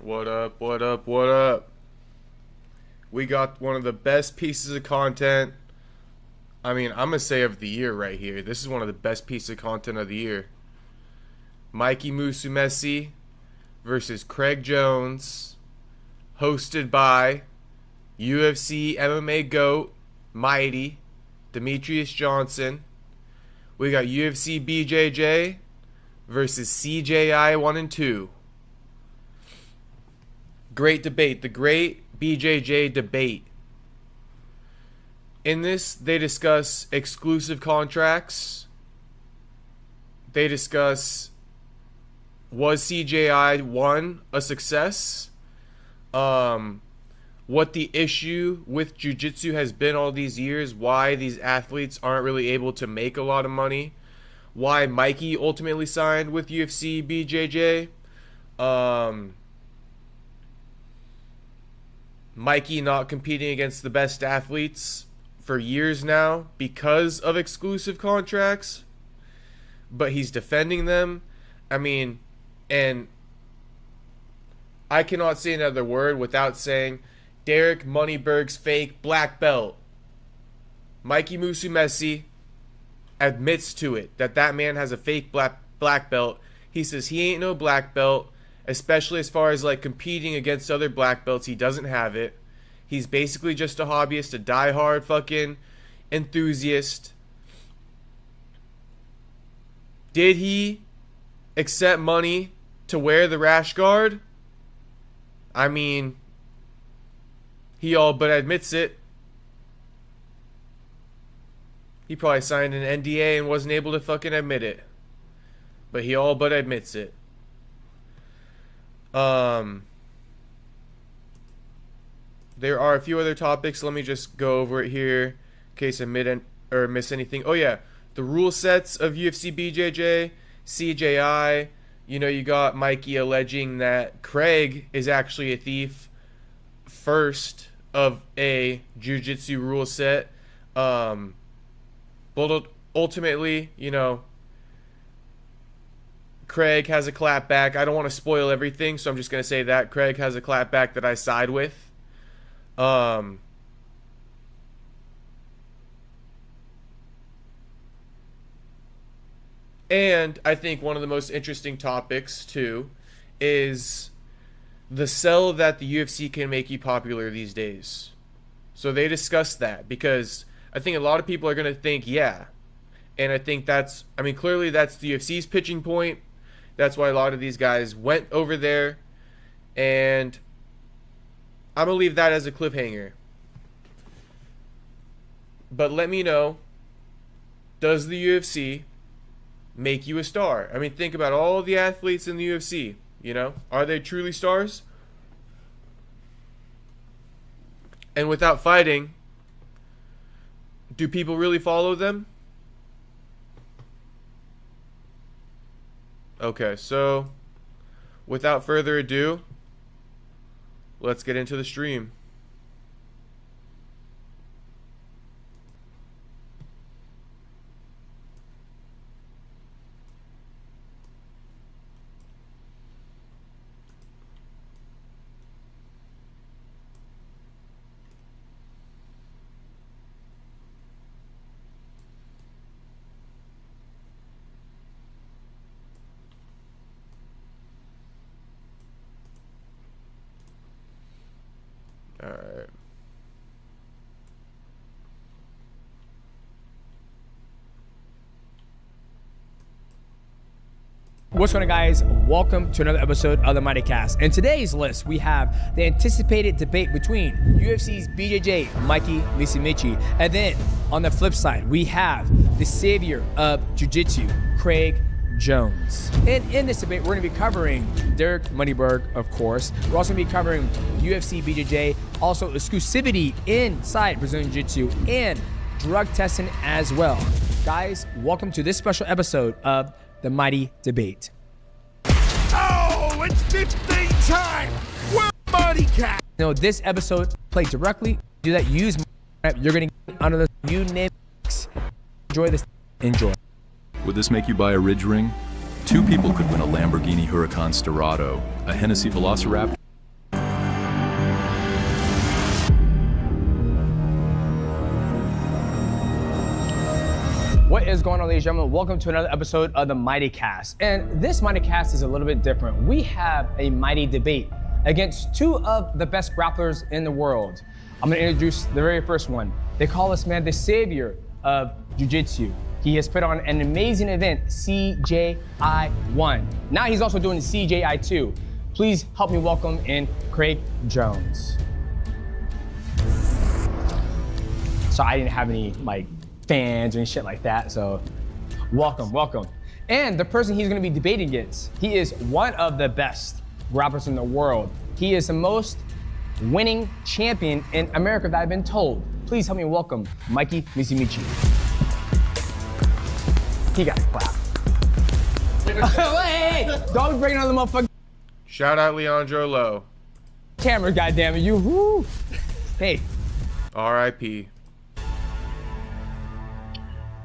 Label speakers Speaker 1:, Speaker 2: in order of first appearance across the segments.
Speaker 1: What up, what up, what up? We got one of the best pieces of content. I mean, I'm going to say of the year right here. This is one of the best pieces of content of the year. Mikey Musumeci versus Craig Jones, hosted by UFC MMA GOAT, Mighty, Demetrius Johnson. We got UFC BJJ versus CJI 1 and 2. Great debate. The great BJJ debate. In this, they discuss exclusive contracts. They discuss, was CJI 1 a success? What the issue with jiu-jitsu has been all these years. Why these athletes aren't really able to make a lot of money. Why Mikey ultimately signed with UFC BJJ. Mikey not competing against the best athletes for years now because of exclusive contracts, but he's defending them. I mean, and I cannot say another word without saying Derek Moneyberg's fake black belt. Mikey Musumeci admits to it, that man has a fake black belt. He says he ain't no black belt. Especially as far as like competing against other black belts, he doesn't have it. He's basically just a hobbyist, a diehard fucking enthusiast. Did he accept money to wear the rash guard? I mean, he all but admits it. He probably signed an NDA and wasn't able to fucking admit it. But he all but admits it. There are a few other topics. Let me just go over it here in case I miss anything. Oh yeah, the rule sets of UFC BJJ, CJI. You know, you got Mikey alleging that Craig is actually a thief first of a jiu-jitsu rule set. But ultimately, you know, Craig has a clapback. I don't want to spoil everything, so I'm just going to say that Craig has a clapback that I side with. And I think one of the most interesting topics, too, is the sell that the UFC can make you popular these days. So they discussed that because I think a lot of people are going to think, yeah. And I think that's, I mean, clearly that's the UFC's pitching point. That's why a lot of these guys went over there. And I'm going to leave that as a cliffhanger. But let me know, does the UFC make you a star? I mean, think about all the athletes in the UFC. You know, are they truly stars? And without fighting, do people really follow them? Okay, so without further ado, let's get into the stream. All right.
Speaker 2: What's going on, guys? Welcome to another episode of the Mighty Cast. In today's list, we have the anticipated debate between UFC's BJJ, Mikey Musumeci, and then on the flip side, we have the savior of jiu-jitsu, Craig Jones. And in this debate, we're going to be covering Derek Moneyberg, of course. We're also going to be covering UFC BJJ, also exclusivity inside Brazilian Jiu-Jitsu, and drug testing as well. Guys, welcome to this special episode of the Mighty Debate.
Speaker 3: Oh, it's 15 time! We're Mighty Cat!
Speaker 2: You know, this episode played directly. Do that, use my, you're going to get under the you name. Enjoy this. Enjoy.
Speaker 4: Would this make you buy a Ridge Ring? Two people could win a Lamborghini Huracan Sterrato, a Hennessy Velociraptor,
Speaker 2: What is going on, ladies and gentlemen? Welcome to another episode of the Mighty Cast. And this Mighty Cast is a little bit different. We have a mighty debate against two of the best grapplers in the world. I'm gonna introduce the very first one. They call this man the savior of jiu-jitsu. He has put on an amazing event, CJI 1. Now he's also doing CJI 2. Please help me welcome in Craig Jones. So I didn't have any fans and shit like that, so welcome. And the person he's gonna be debating against, he is one of the best grapplers in the world. He is the most winning champion in America that I've been told. Please help me welcome Mikey Musumeci. He got a clap. Hey, don't bring another motherfucker.
Speaker 1: Shout out Leandro Lowe.
Speaker 2: Camera, goddammit, you. Woo. Hey.
Speaker 1: R.I.P.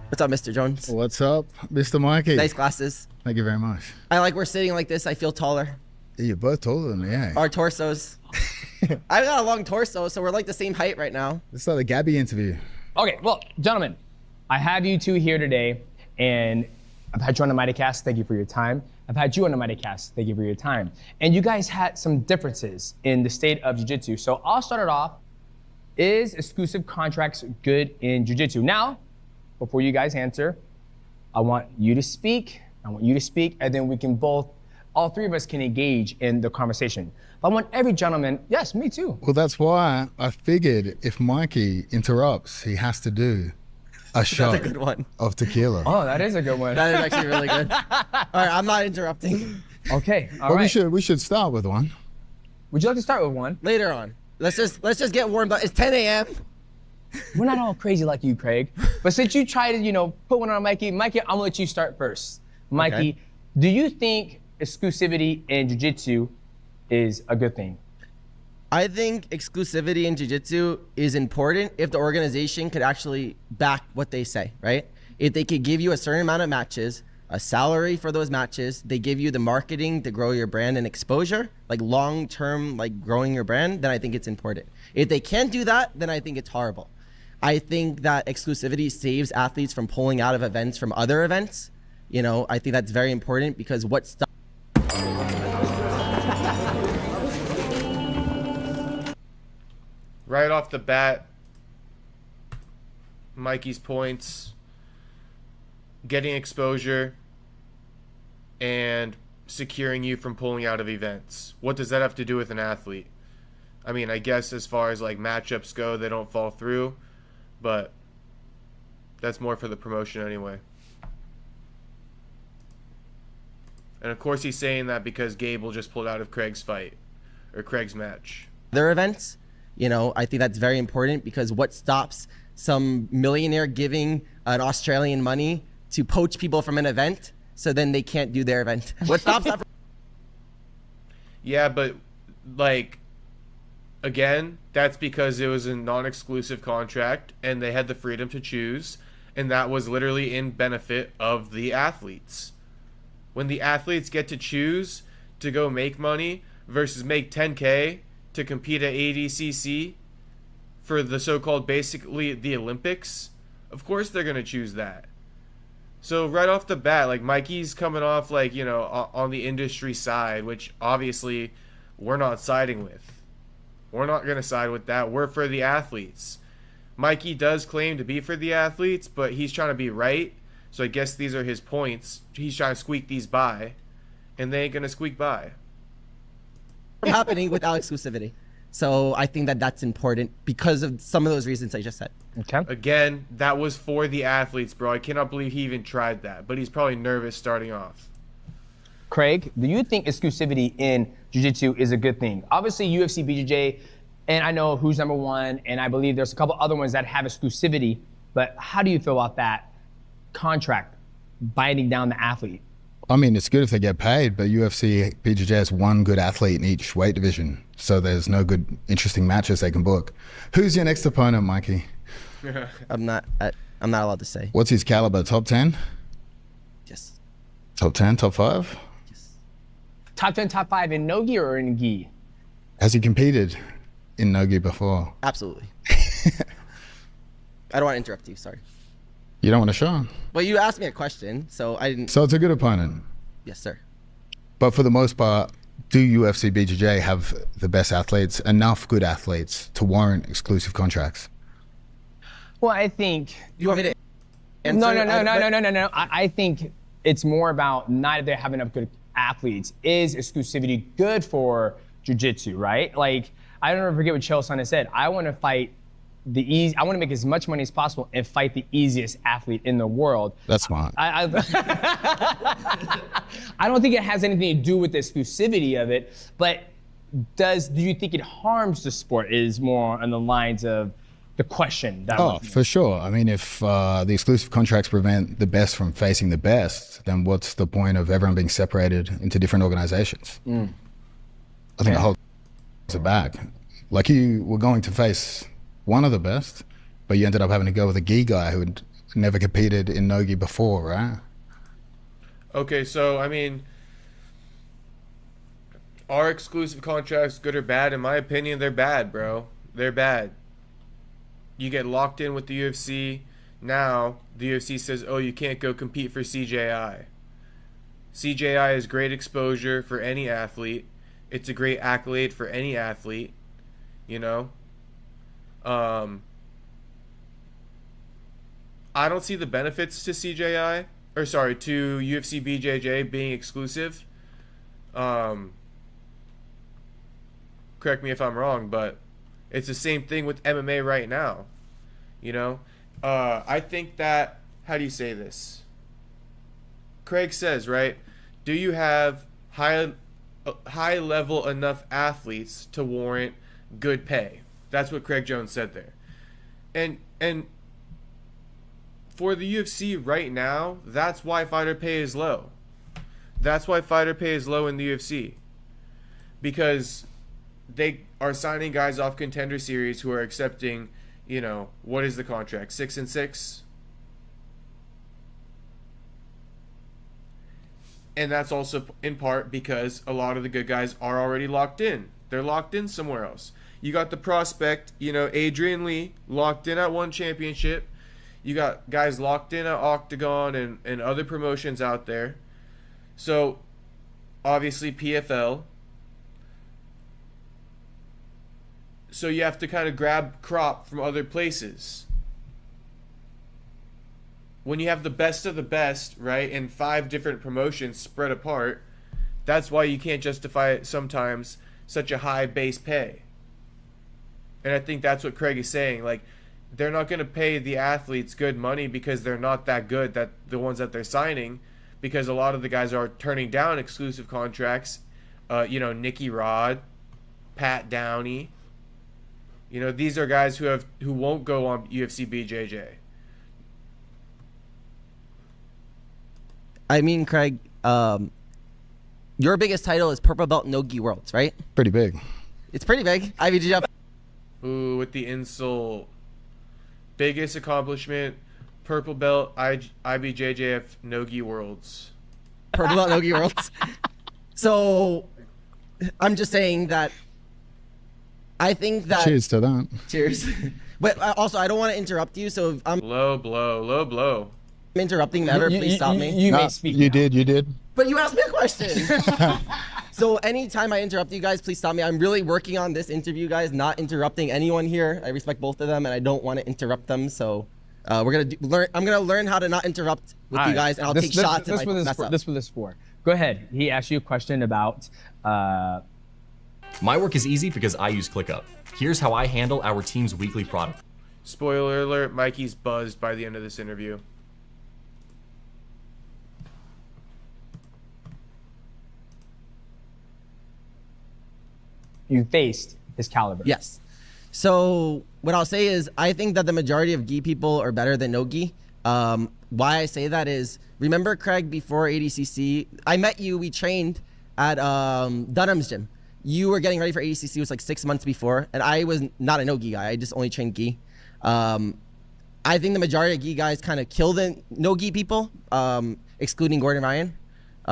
Speaker 4: What's up, Mr. Jones?
Speaker 5: What's up, Mr. Mikey?
Speaker 4: Nice glasses.
Speaker 5: Thank you very much.
Speaker 4: I like we're sitting like this. I feel taller.
Speaker 5: Yeah, you're both taller than me, eh?
Speaker 4: Our torsos. I've got a long torso, so we're like the same height right now.
Speaker 5: It's like the Gabby interview.
Speaker 2: Okay, well, gentlemen, I have you two here today, and I've had you on the Mighty Cast. Thank you for your time. I've had you on the Mighty Cast. Thank you for your time. And you guys had some differences in the state of jiu-jitsu. So I'll start it off. Is exclusive contracts good in jiu-jitsu? Now, before you guys answer, I want you to speak, and then we can all three of us can engage in the conversation. But I want every gentleman, yes, me too.
Speaker 5: Well, that's why I figured if Mikey interrupts, he has to do a shot
Speaker 4: That's a good one.
Speaker 5: of tequila.
Speaker 2: Oh, that is a good one.
Speaker 4: That is actually really good. All right, I'm not interrupting.
Speaker 2: Okay, all
Speaker 5: Well,
Speaker 2: right.
Speaker 5: we should start with one.
Speaker 2: Would you like to start with one?
Speaker 4: Later on. Let's just get warmed up. It's 10 a.m.
Speaker 2: We're not all crazy like you, Craig. But since you tried to, put one on Mikey, I'm gonna let you start first. Mikey,
Speaker 4: Okay.
Speaker 2: Do you think exclusivity in jiu-jitsu is a good thing?
Speaker 4: I think exclusivity in jiu-jitsu is important if the organization could actually back what they say, right? If they could give you a certain amount of matches, a salary for those matches, they give you the marketing to grow your brand and exposure, like long-term, like growing your brand, then I think it's important. If they can't do that, then I think it's horrible. I think that exclusivity saves athletes from pulling out of events from other events. I think that's very important because what stops
Speaker 1: Right off the bat, Mikey's points, getting exposure, and securing you from pulling out of events. What does that have to do with an athlete? I mean, I guess as far as matchups go, they don't fall through, but that's more for the promotion anyway. And of course he's saying that because Gable just pulled out of Craig's fight, or Craig's match.
Speaker 4: other events, I think that's very important because what stops some millionaire giving an Australian money to poach people from an event so then they can't do their event? What stops that from
Speaker 1: Yeah, but again, that's because it was a non-exclusive contract and they had the freedom to choose, and that was literally in benefit of the athletes. When the athletes get to choose to go make money versus make 10K to compete at ADCC for the so-called basically the Olympics, of course they're going to choose that. So right off the bat, Mikey's coming off on the industry side, which obviously we're not siding with. We're not going to side with that. We're for the athletes. Mikey does claim to be for the athletes, but he's trying to be right. So I guess these are his points. He's trying to squeak these by, and they ain't going to squeak by.
Speaker 4: happening without exclusivity? So I think that that's important because of some of those reasons I just said.
Speaker 2: Okay.
Speaker 1: Again, that was for the athletes, bro. I cannot believe he even tried that, but he's probably nervous starting off.
Speaker 2: Craig, do you think exclusivity in jiu-jitsu is a good thing? Obviously, UFC BJJ, and I know who's number one, and I believe there's a couple other ones that have exclusivity, but how do you feel about that contract binding down the athlete?
Speaker 5: I mean, it's good if they get paid, but UFC BJJ has one good athlete in each weight division, so there's no good, interesting matches they can book. Who's your next opponent, Mikey?
Speaker 4: I'm not allowed to say.
Speaker 5: What's his caliber? Top 10?
Speaker 4: Yes.
Speaker 5: Top 10? Top 5?
Speaker 2: Top 10, top 5 in no-gi or in gi?
Speaker 5: Has he competed in no-gi before?
Speaker 4: Absolutely. I don't want to interrupt you. Sorry.
Speaker 5: You don't want to show?
Speaker 4: Well, you asked me a question, so I didn't.
Speaker 5: So it's a good opponent.
Speaker 4: Yes, sir.
Speaker 5: But for the most part, do UFC BJJ have the best athletes, enough good athletes to warrant exclusive contracts?
Speaker 2: Well, I think.
Speaker 4: You want me to answer?
Speaker 2: No. I think it's more about not that they have enough good athletes. Is exclusivity good for jiu-jitsu, right? Like, I don't ever forget what Chael Sonnen said. I want to fight I want to make as much money as possible and fight the easiest athlete in the world.
Speaker 5: That's smart.
Speaker 2: I don't think it has anything to do with the exclusivity of it, but do you think it harms the sport is more on the lines of the question.
Speaker 5: For sure. I mean, if the exclusive contracts prevent the best from facing the best, then what's the point of everyone being separated into different organizations? I think the whole it back. Like, you were going to face one of the best, but you ended up having to go with a gi guy who had never competed in no gi before, right?
Speaker 1: Okay, so I mean, are exclusive contracts good or bad? In my opinion, they're bad, bro. They're bad. You get locked in with the UFC. Now the UFC says, oh, you can't go compete for CJI. CJI is great exposure for any athlete. It's a great accolade for any athlete, you know. I don't see the benefits to CJI, or sorry, to UFC BJJ being exclusive. Correct me if I'm wrong, but it's the same thing with MMA right now. You know, I think that, how do you say this? Craig says, right? Do you have high level enough athletes to warrant good pay? That's what Craig Jones said there. And for the UFC right now, that's why fighter pay is low. That's why fighter pay is low in the UFC. Because they are signing guys off Contender Series who are accepting, you know, what is the contract? 6 and 6? And that's also in part because a lot of the good guys are already locked in. They're locked in somewhere else. You got the prospect, you know, Adrian Lee, locked in at one championship. You got guys locked in at Octagon and other promotions out there. So, obviously PFL. So you have to kind of grab crop from other places. When you have the best of the best, right, in 5 different promotions spread apart, that's why you can't justify sometimes such a high base pay. And I think that's what Craig is saying. Like, they're not going to pay the athletes good money because they're not that good, that the ones that they're signing, because a lot of the guys are turning down exclusive contracts. You know, Nicky Rod, Pat Downey. You know, these are guys who won't go on UFC BJJ.
Speaker 4: I mean, Craig, your biggest title is Purple Belt No-Gi Worlds, right?
Speaker 5: Pretty big.
Speaker 4: It's pretty big. IBJJF.
Speaker 1: Ooh, with the insult. Biggest accomplishment, Purple Belt IBJJF No-Gi Worlds.
Speaker 4: Purple Belt No-Gi Worlds. So, I'm just saying that I think that...
Speaker 5: Cheers to that.
Speaker 4: Cheers. But also, I don't want to interrupt you, so if I'm
Speaker 1: Low blow.
Speaker 4: interrupting ever, please stop me.
Speaker 2: You may speak.
Speaker 5: You did.
Speaker 4: But you asked me a question. So anytime I interrupt you guys, please stop me. I'm really working on this interview, guys, not interrupting anyone here. I respect both of them, and I don't want to interrupt them. So we're gonna learn. I'm gonna learn how to not interrupt with you guys, and I'll take shots if I mess up.
Speaker 2: This for this for. Go ahead. He asked you a question about.
Speaker 6: My work is easy because I use ClickUp. Here's how I handle our team's weekly product.
Speaker 1: Spoiler alert, Mikey's buzzed by the end of this interview.
Speaker 2: You faced his caliber.
Speaker 4: Yes. So what I'll say is I think that the majority of gi people are better than no gi. Why I say that is, remember Craig, before ADCC, I met you, we trained at Dunham's gym. You were getting ready for ADCC, it was like 6 months before, and I was not a no gi guy, I just only trained gi. I think the majority of gi guys kind of kill the no gi people, excluding Gordon Ryan.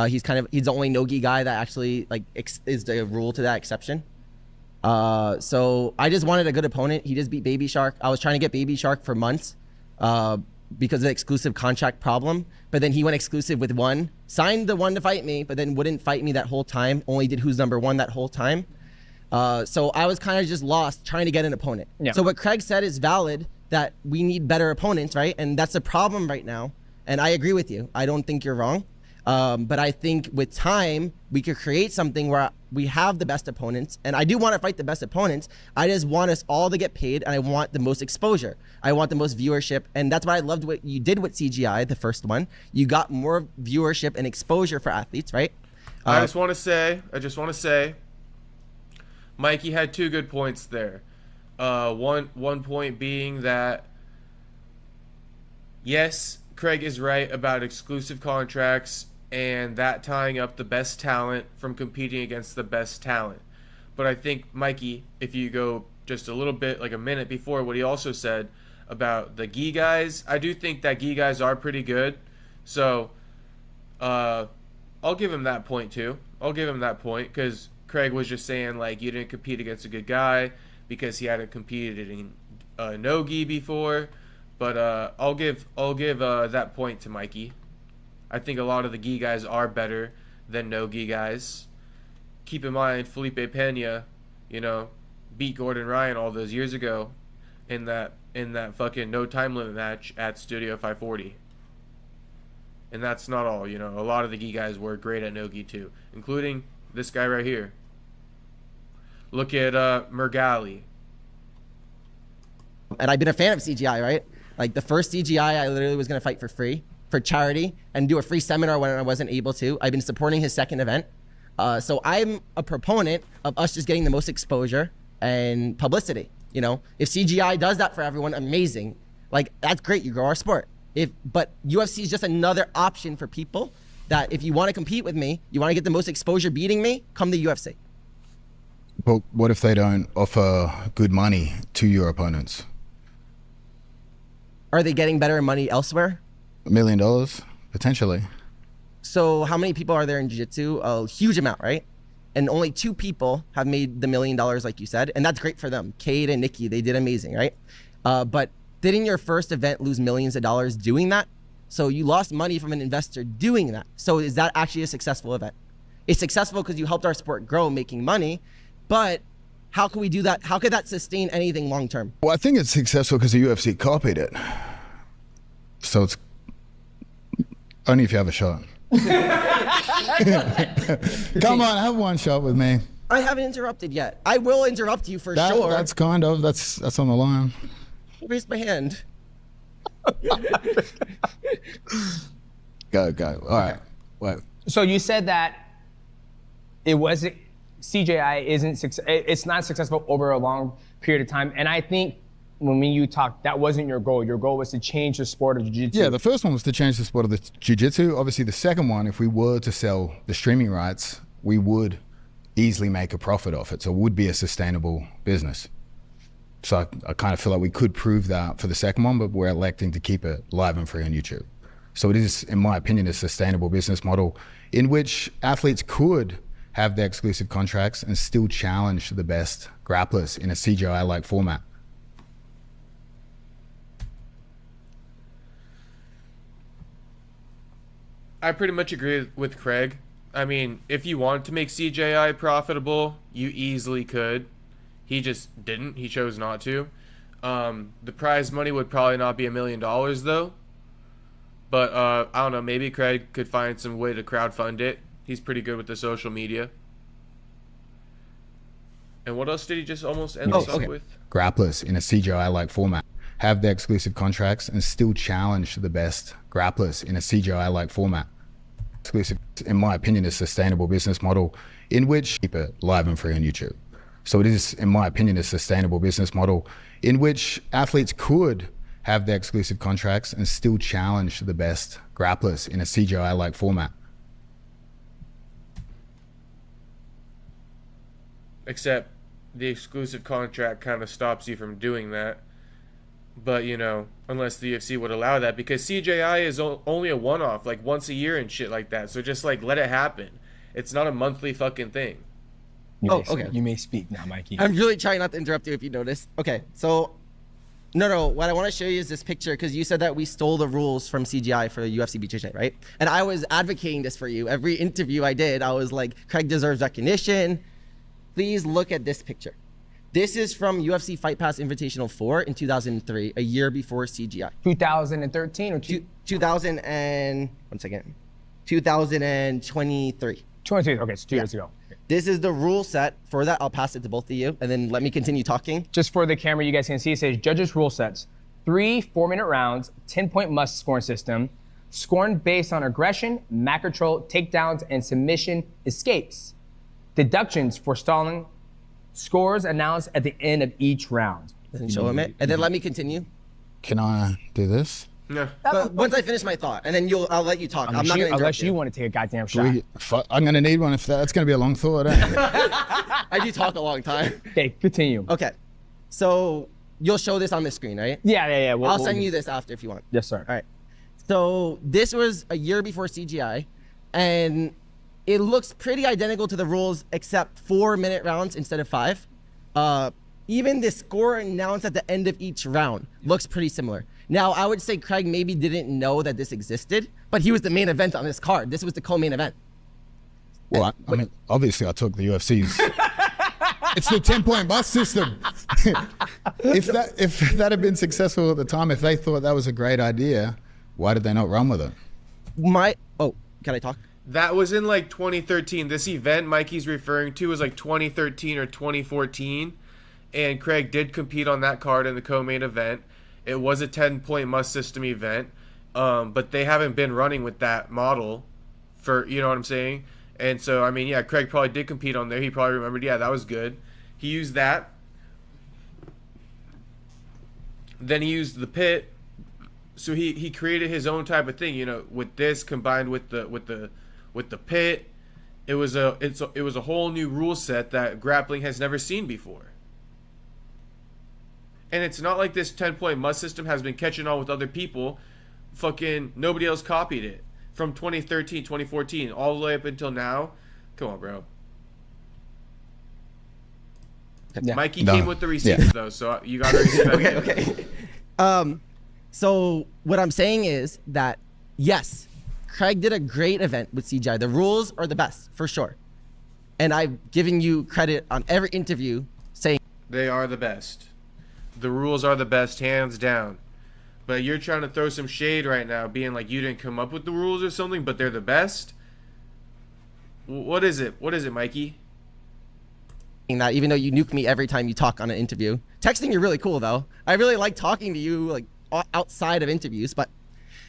Speaker 4: He's the only no gi guy that actually is the rule to that exception. So I just wanted a good opponent. He just beat Baby Shark. I was trying to get Baby Shark for months. because of the exclusive contract problem. But then he went exclusive with one, signed the one to fight me, but then wouldn't fight me that whole time. Only did who's number one that whole time. So I was kind of just lost trying to get an opponent.
Speaker 2: Yeah.
Speaker 4: So what Craig said is valid, that we need better opponents, right? And that's a problem right now. And I agree with you. I don't think you're wrong. But I think with time, we could create something where we have the best opponents. And I do want to fight the best opponents. I just want us all to get paid, and I want the most exposure. I want the most viewership. And that's why I loved what you did with CGI, the first one. You got more viewership and exposure for athletes, right?
Speaker 1: I just want to say, Mikey had 2 good points there. One point being that, yes, Craig is right about exclusive contracts and that tying up the best talent from competing against the best talent. But I think, Mikey, if you go just a little bit, like a minute before what he also said about the gi guys, I do think that gi guys are pretty good. So I'll give him that point too. I'll give him that point, because Craig was just saying, like, you didn't compete against a good guy because he hadn't competed in no gi before. But I'll give that point to Mikey. I think a lot of the gi guys are better than no gi guys. Keep in mind, Felipe Pena, beat Gordon Ryan all those years ago in that fucking no time limit match at Studio 540. And that's not all. A lot of the gi guys were great at no gi too, including this guy right here. Look at Mergali.
Speaker 4: And I've been a fan of CGI, right? Like the first CGI, I literally was going to fight for free, for charity, and do a free seminar when I wasn't able to. I've been supporting his second event. So I'm a proponent of us just getting the most exposure and publicity. If CGI does that for everyone, amazing. Like, that's great. You grow our sport. But UFC is just another option for people that if you want to compete with me, you want to get the most exposure beating me, come to UFC.
Speaker 5: But what if they don't offer good money to your opponents?
Speaker 4: Are they getting better money elsewhere?
Speaker 5: $1 million, potentially.
Speaker 4: So how many people are there in jiu-jitsu? A huge amount, right? And only 2 people have made the $1 million, like you said. And that's great for them. Cade and Nikki, they did amazing, right? But didn't your first event lose millions of dollars doing that? So you lost money from an investor doing that. So is that actually a successful event? It's successful because you helped our sport grow, making money. But how can we do that? How could that sustain anything long term?
Speaker 5: Well, I think it's successful because the UFC copied it. So it's only if you have a shot. Come on, have one shot with me.
Speaker 4: I haven't interrupted yet. I will interrupt you for sure.
Speaker 5: That's on the line.
Speaker 4: Raise my hand.
Speaker 5: Go. All right. Wait.
Speaker 2: So you said that CJI it's not successful over a long period of time. And I think when you talked, that wasn't your goal. Your goal was to change the sport of jiu-jitsu.
Speaker 5: Yeah, the first one was to change the sport of the jiu-jitsu. Obviously, the second one, if we were to sell the streaming rights, we would easily make a profit off it. So it would be a sustainable business. So I kind of feel like we could prove that for the second one, but we're electing to keep it live and free on YouTube. So it is, in my opinion, a sustainable business model in which athletes could have their exclusive contracts and still challenge the best grapplers in a CJI-like format.
Speaker 1: I pretty much agree with Craig. I mean, if you wanted to make CJI profitable, you easily could. He just didn't. He chose not to. The prize money would probably not be $1 million, though. But I don't know. Maybe Craig could find some way to crowdfund it. He's pretty good with the social media. And what else did he just almost end this up with?
Speaker 5: Grapplers in a CJI-like format have their exclusive contracts and still challenge the best grapplers in a CJI-like format. Exclusive, in my opinion, is a sustainable business model in which keep it live and free on YouTube. So it is, in my opinion, a sustainable business model in which athletes could have their exclusive contracts and still challenge the best grapplers in a CJI-like format.
Speaker 1: Except the exclusive contract kind of stops you from doing that. But, unless the UFC would allow that, because CJI is only a one-off, like once a year and shit like that. So just let it happen. It's not a monthly fucking thing.
Speaker 2: Okay. You may speak now, Mikey.
Speaker 4: I'm really trying not to interrupt you if you notice. Okay, so No. What I want to show you is this picture because you said that we stole the rules from CGI for UFC BJJ, right? And I was advocating this for you. Every interview I did, I was like, Craig deserves recognition. Please look at this picture. This is from UFC Fight Pass Invitational 4 in 2003, a year before CGI.
Speaker 2: 2013 or
Speaker 4: 2000 and, 2023.
Speaker 2: 23. Okay, so 2 years ago.
Speaker 4: This is the rule set for that. I'll pass it to both of you, and then let me continue talking.
Speaker 2: Just for the camera, you guys can see it says judges rule sets. 3 4-minute rounds, 10-point must scoring system, scoring based on aggression, mat control, takedowns, and submission escapes. Deductions for stalling, scores announced at the end of each round.
Speaker 4: And show him it, and then let me continue.
Speaker 5: Can I do this?
Speaker 1: No.
Speaker 4: But once I finish my thought, and then I'll let you talk. I'm not going to
Speaker 2: Unless you want to take a goddamn shot.
Speaker 5: I'm going to need one if that's going to be a long thought.
Speaker 4: I do talk a long time.
Speaker 2: Okay, continue.
Speaker 4: Okay, so you'll show this on the screen, right?
Speaker 2: Yeah.
Speaker 4: I'll send you this after if you want.
Speaker 2: Yes, sir.
Speaker 4: All right. So this was a year before CGI, and it looks pretty identical to the rules except 4-minute rounds instead of 5. Even the score announced at the end of each round looks pretty similar. Now, I would say Craig maybe didn't know that this existed, but he was the main event on this card. This was the co-main event.
Speaker 5: Well, I mean, obviously I took the UFC's. It's the 10-point bus system. if that had been successful at the time, if they thought that was a great idea, why did they not run with it?
Speaker 4: Can I talk?
Speaker 1: That was in like 2013. This event Mikey's referring to was like 2013 or 2014. And Craig did compete on that card in the co-main event. It was a 10-point must system event. But they haven't been running with that model for, you know what I'm saying? And so, I mean, yeah, Craig probably did compete on there. He probably remembered, yeah, that was good. He used that. Then he used the pit. So he created his own type of thing, you know, with this combined with the pit. It was a whole new rule set that grappling has never seen before. And it's not like this 10-point must system has been catching on with other people. Fucking nobody else copied it. From 2013, 2014, all the way up until now. Come on, bro.
Speaker 2: Yeah.
Speaker 1: Mikey came with the receipts, though, so you got to respect it.
Speaker 4: Okay. So what I'm saying is that, yes, Craig did a great event with CJI. The rules are the best, for sure. And I've given you credit on every interview saying
Speaker 1: They are the best. The rules are the best, hands down. But you're trying to throw some shade right now, being like you didn't come up with the rules or something, but they're the best? What is it? What is it, Mikey?
Speaker 4: that, even though you nuke me every time you talk on an interview. Texting you're really cool, though. I really like talking to you, like, outside of interviews, but...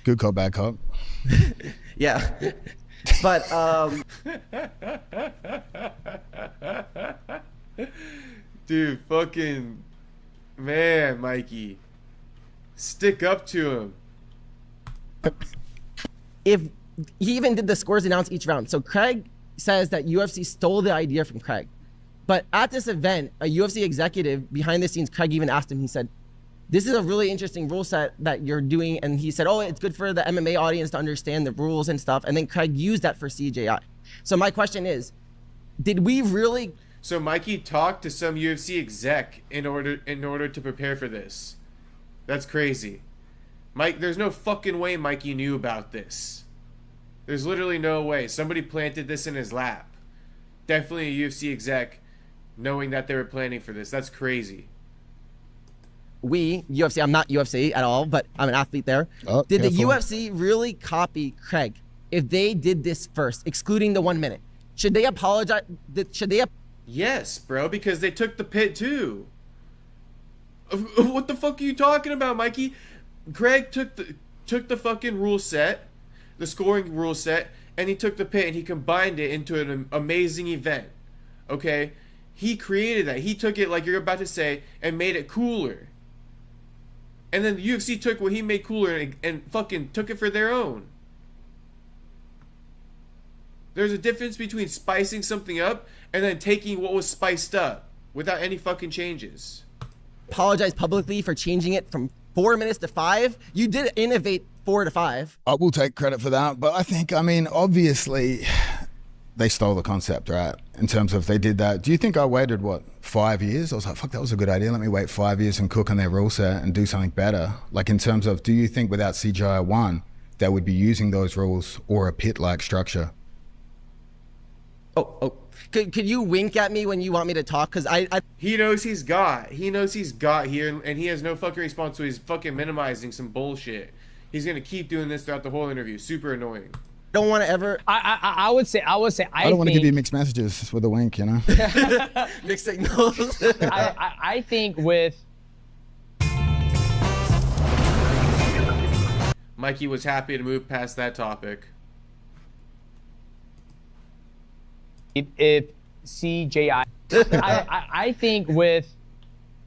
Speaker 5: Good cop, bad cop.
Speaker 4: Yeah. But,
Speaker 1: Dude, fucking... Man, Mikey. Stick up to him.
Speaker 4: if he even did the scores announced each round. So Craig says that UFC stole the idea from Craig. But at this event, a UFC executive behind the scenes, Craig even asked him, he said, this is a really interesting rule set that you're doing. And he said, oh, it's good for the MMA audience to understand the rules and stuff. And then Craig used that for CJI. So my question is, did we really...
Speaker 1: So Mikey talked to some UFC exec in order to prepare for this. That's crazy. Mike, there's no fucking way Mikey knew about this. There's literally no way. Somebody planted this in his lap. Definitely a UFC exec knowing that they were planning for this. That's crazy.
Speaker 4: UFC, I'm not UFC at all, but I'm an athlete there.
Speaker 5: Oh,
Speaker 4: did the
Speaker 5: careful.
Speaker 4: UFC really copy Craig if they did this first, excluding the 1 minute? Should they apologize?
Speaker 1: Yes, bro, because they took the pit too. What the fuck are you talking about, Mikey? Craig took the fucking rule set, the scoring rule set, and he took the pit and he combined it into an amazing event. Okay? He created that. He took it, like you're about to say, and made it cooler. And then the UFC took what he made cooler and fucking took it for their own. There's a difference between spicing something up and then taking what was spiced up without any fucking changes.
Speaker 4: Apologize publicly for changing it from 4 minutes to 5. You did innovate 4 to 5.
Speaker 5: I will take credit for that, but I think, I mean, obviously, they stole the concept, right? In terms of they did that. Do you think I waited, 5 years? I was like, fuck, that was a good idea. Let me wait 5 years and cook on their rule set and do something better. Like in terms of, do you think without CJI 1, they would be using those rules or a pit-like structure?
Speaker 4: Oh. Could you wink at me when you want me to talk? Because I
Speaker 1: He knows he's got here, and he has no fucking response, so he's fucking minimizing some bullshit. He's gonna keep doing this throughout the whole interview. Super annoying.
Speaker 4: don't want to ever
Speaker 2: I would say I
Speaker 5: don't want to give you mixed messages with a wink, you know?
Speaker 4: mixed signals.
Speaker 2: I think with
Speaker 1: Mikey was happy to move past that topic.
Speaker 2: if CJI, I think with,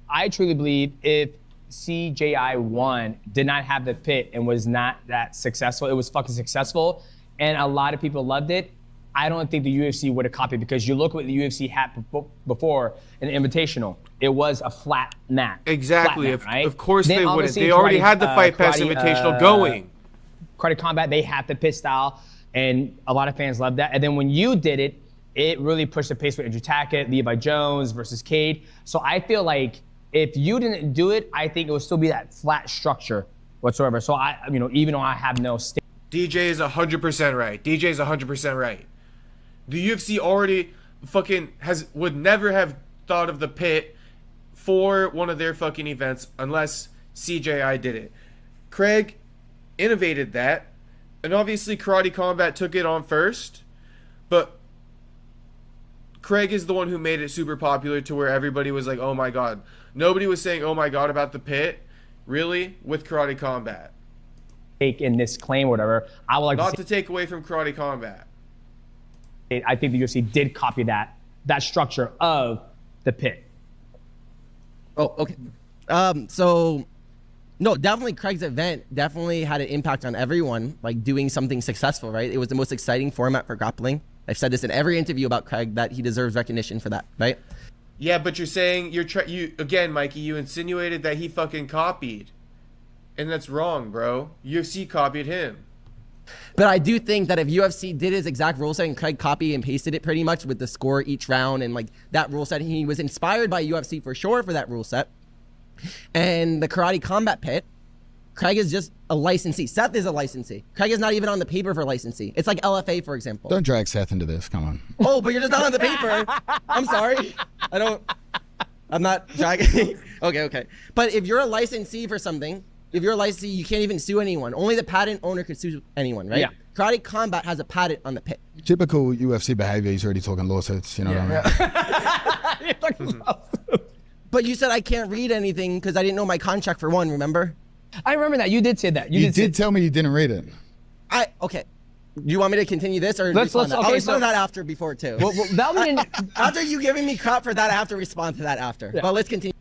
Speaker 2: I truly believe if CJI 1 did not have the pit and was not that successful, it was fucking successful, and a lot of people loved it, I don't think the UFC would have copied, because you look what the UFC had before an Invitational. It was a flat mat.
Speaker 1: Exactly.
Speaker 2: Flat mat, right?
Speaker 1: Of course
Speaker 2: Then
Speaker 1: they wouldn't.
Speaker 2: obviously
Speaker 1: They already
Speaker 2: karate,
Speaker 1: had the Fight Pass
Speaker 2: karate,
Speaker 1: Invitational going.
Speaker 2: Karate Combat, they had the pit style, and a lot of fans loved that. And then when you did it, it really pushed the pace with Andrew Tackett, Levi Jones versus Cade. So I feel like if you didn't do it, I think it would still be that flat structure whatsoever. So even though I have no stake.
Speaker 1: DJ is 100% right. DJ is 100% right. The UFC already fucking would never have thought of the pit for one of their fucking events unless CJI did it. Craig innovated that, and obviously Karate Combat took it on first, but Craig is the one who made it super popular to where everybody was like, oh my god. Nobody was saying oh my god about the pit, really, with Karate Combat.
Speaker 2: Take in this claim or whatever, I would like
Speaker 1: Not
Speaker 2: to
Speaker 1: to take away from Karate Combat.
Speaker 2: say, I think the UFC did copy that structure of the pit.
Speaker 4: Oh, okay. So, no, definitely Craig's event definitely had an impact on everyone, like doing something successful, right? It was the most exciting format for grappling. I've said this in every interview about Craig, that he deserves recognition for that, right?
Speaker 1: Yeah, but you're saying you again, Mikey. You insinuated that he fucking copied, and that's wrong, bro. UFC copied him.
Speaker 4: But I do think that if UFC did his exact rule set and Craig copied and pasted it pretty much with the score each round and like that rule set, he was inspired by UFC for sure for that rule set. And the Karate Combat pit, Craig is just a licensee. Seth is a licensee. Craig is not even on the paper for licensee. It's like LFA, for example.
Speaker 5: Don't drag Seth into this, come on.
Speaker 4: Oh, but you're just not on the paper. I'm sorry. I'm not dragging. Okay. But if you're a licensee for something, if you're a licensee, you can't even sue anyone. Only the patent owner could sue anyone, right?
Speaker 2: Yeah.
Speaker 4: Karate Combat has a patent on the pit.
Speaker 5: Typical UFC behavior, he's already talking lawsuits, you know what I mean?
Speaker 4: But you said I can't read anything because I didn't know my contract for one, remember?
Speaker 2: I remember that. You did say that.
Speaker 5: You did tell me you didn't read it.
Speaker 4: Okay. Do you want me to continue this or
Speaker 2: Let's-
Speaker 4: respond to that?
Speaker 2: okay,
Speaker 4: I'll respond
Speaker 2: so-
Speaker 4: to that after before too.
Speaker 2: Well, that one didn't.
Speaker 4: After you giving me crap for that, I have to respond to that after.
Speaker 2: Yeah.
Speaker 4: But let's continue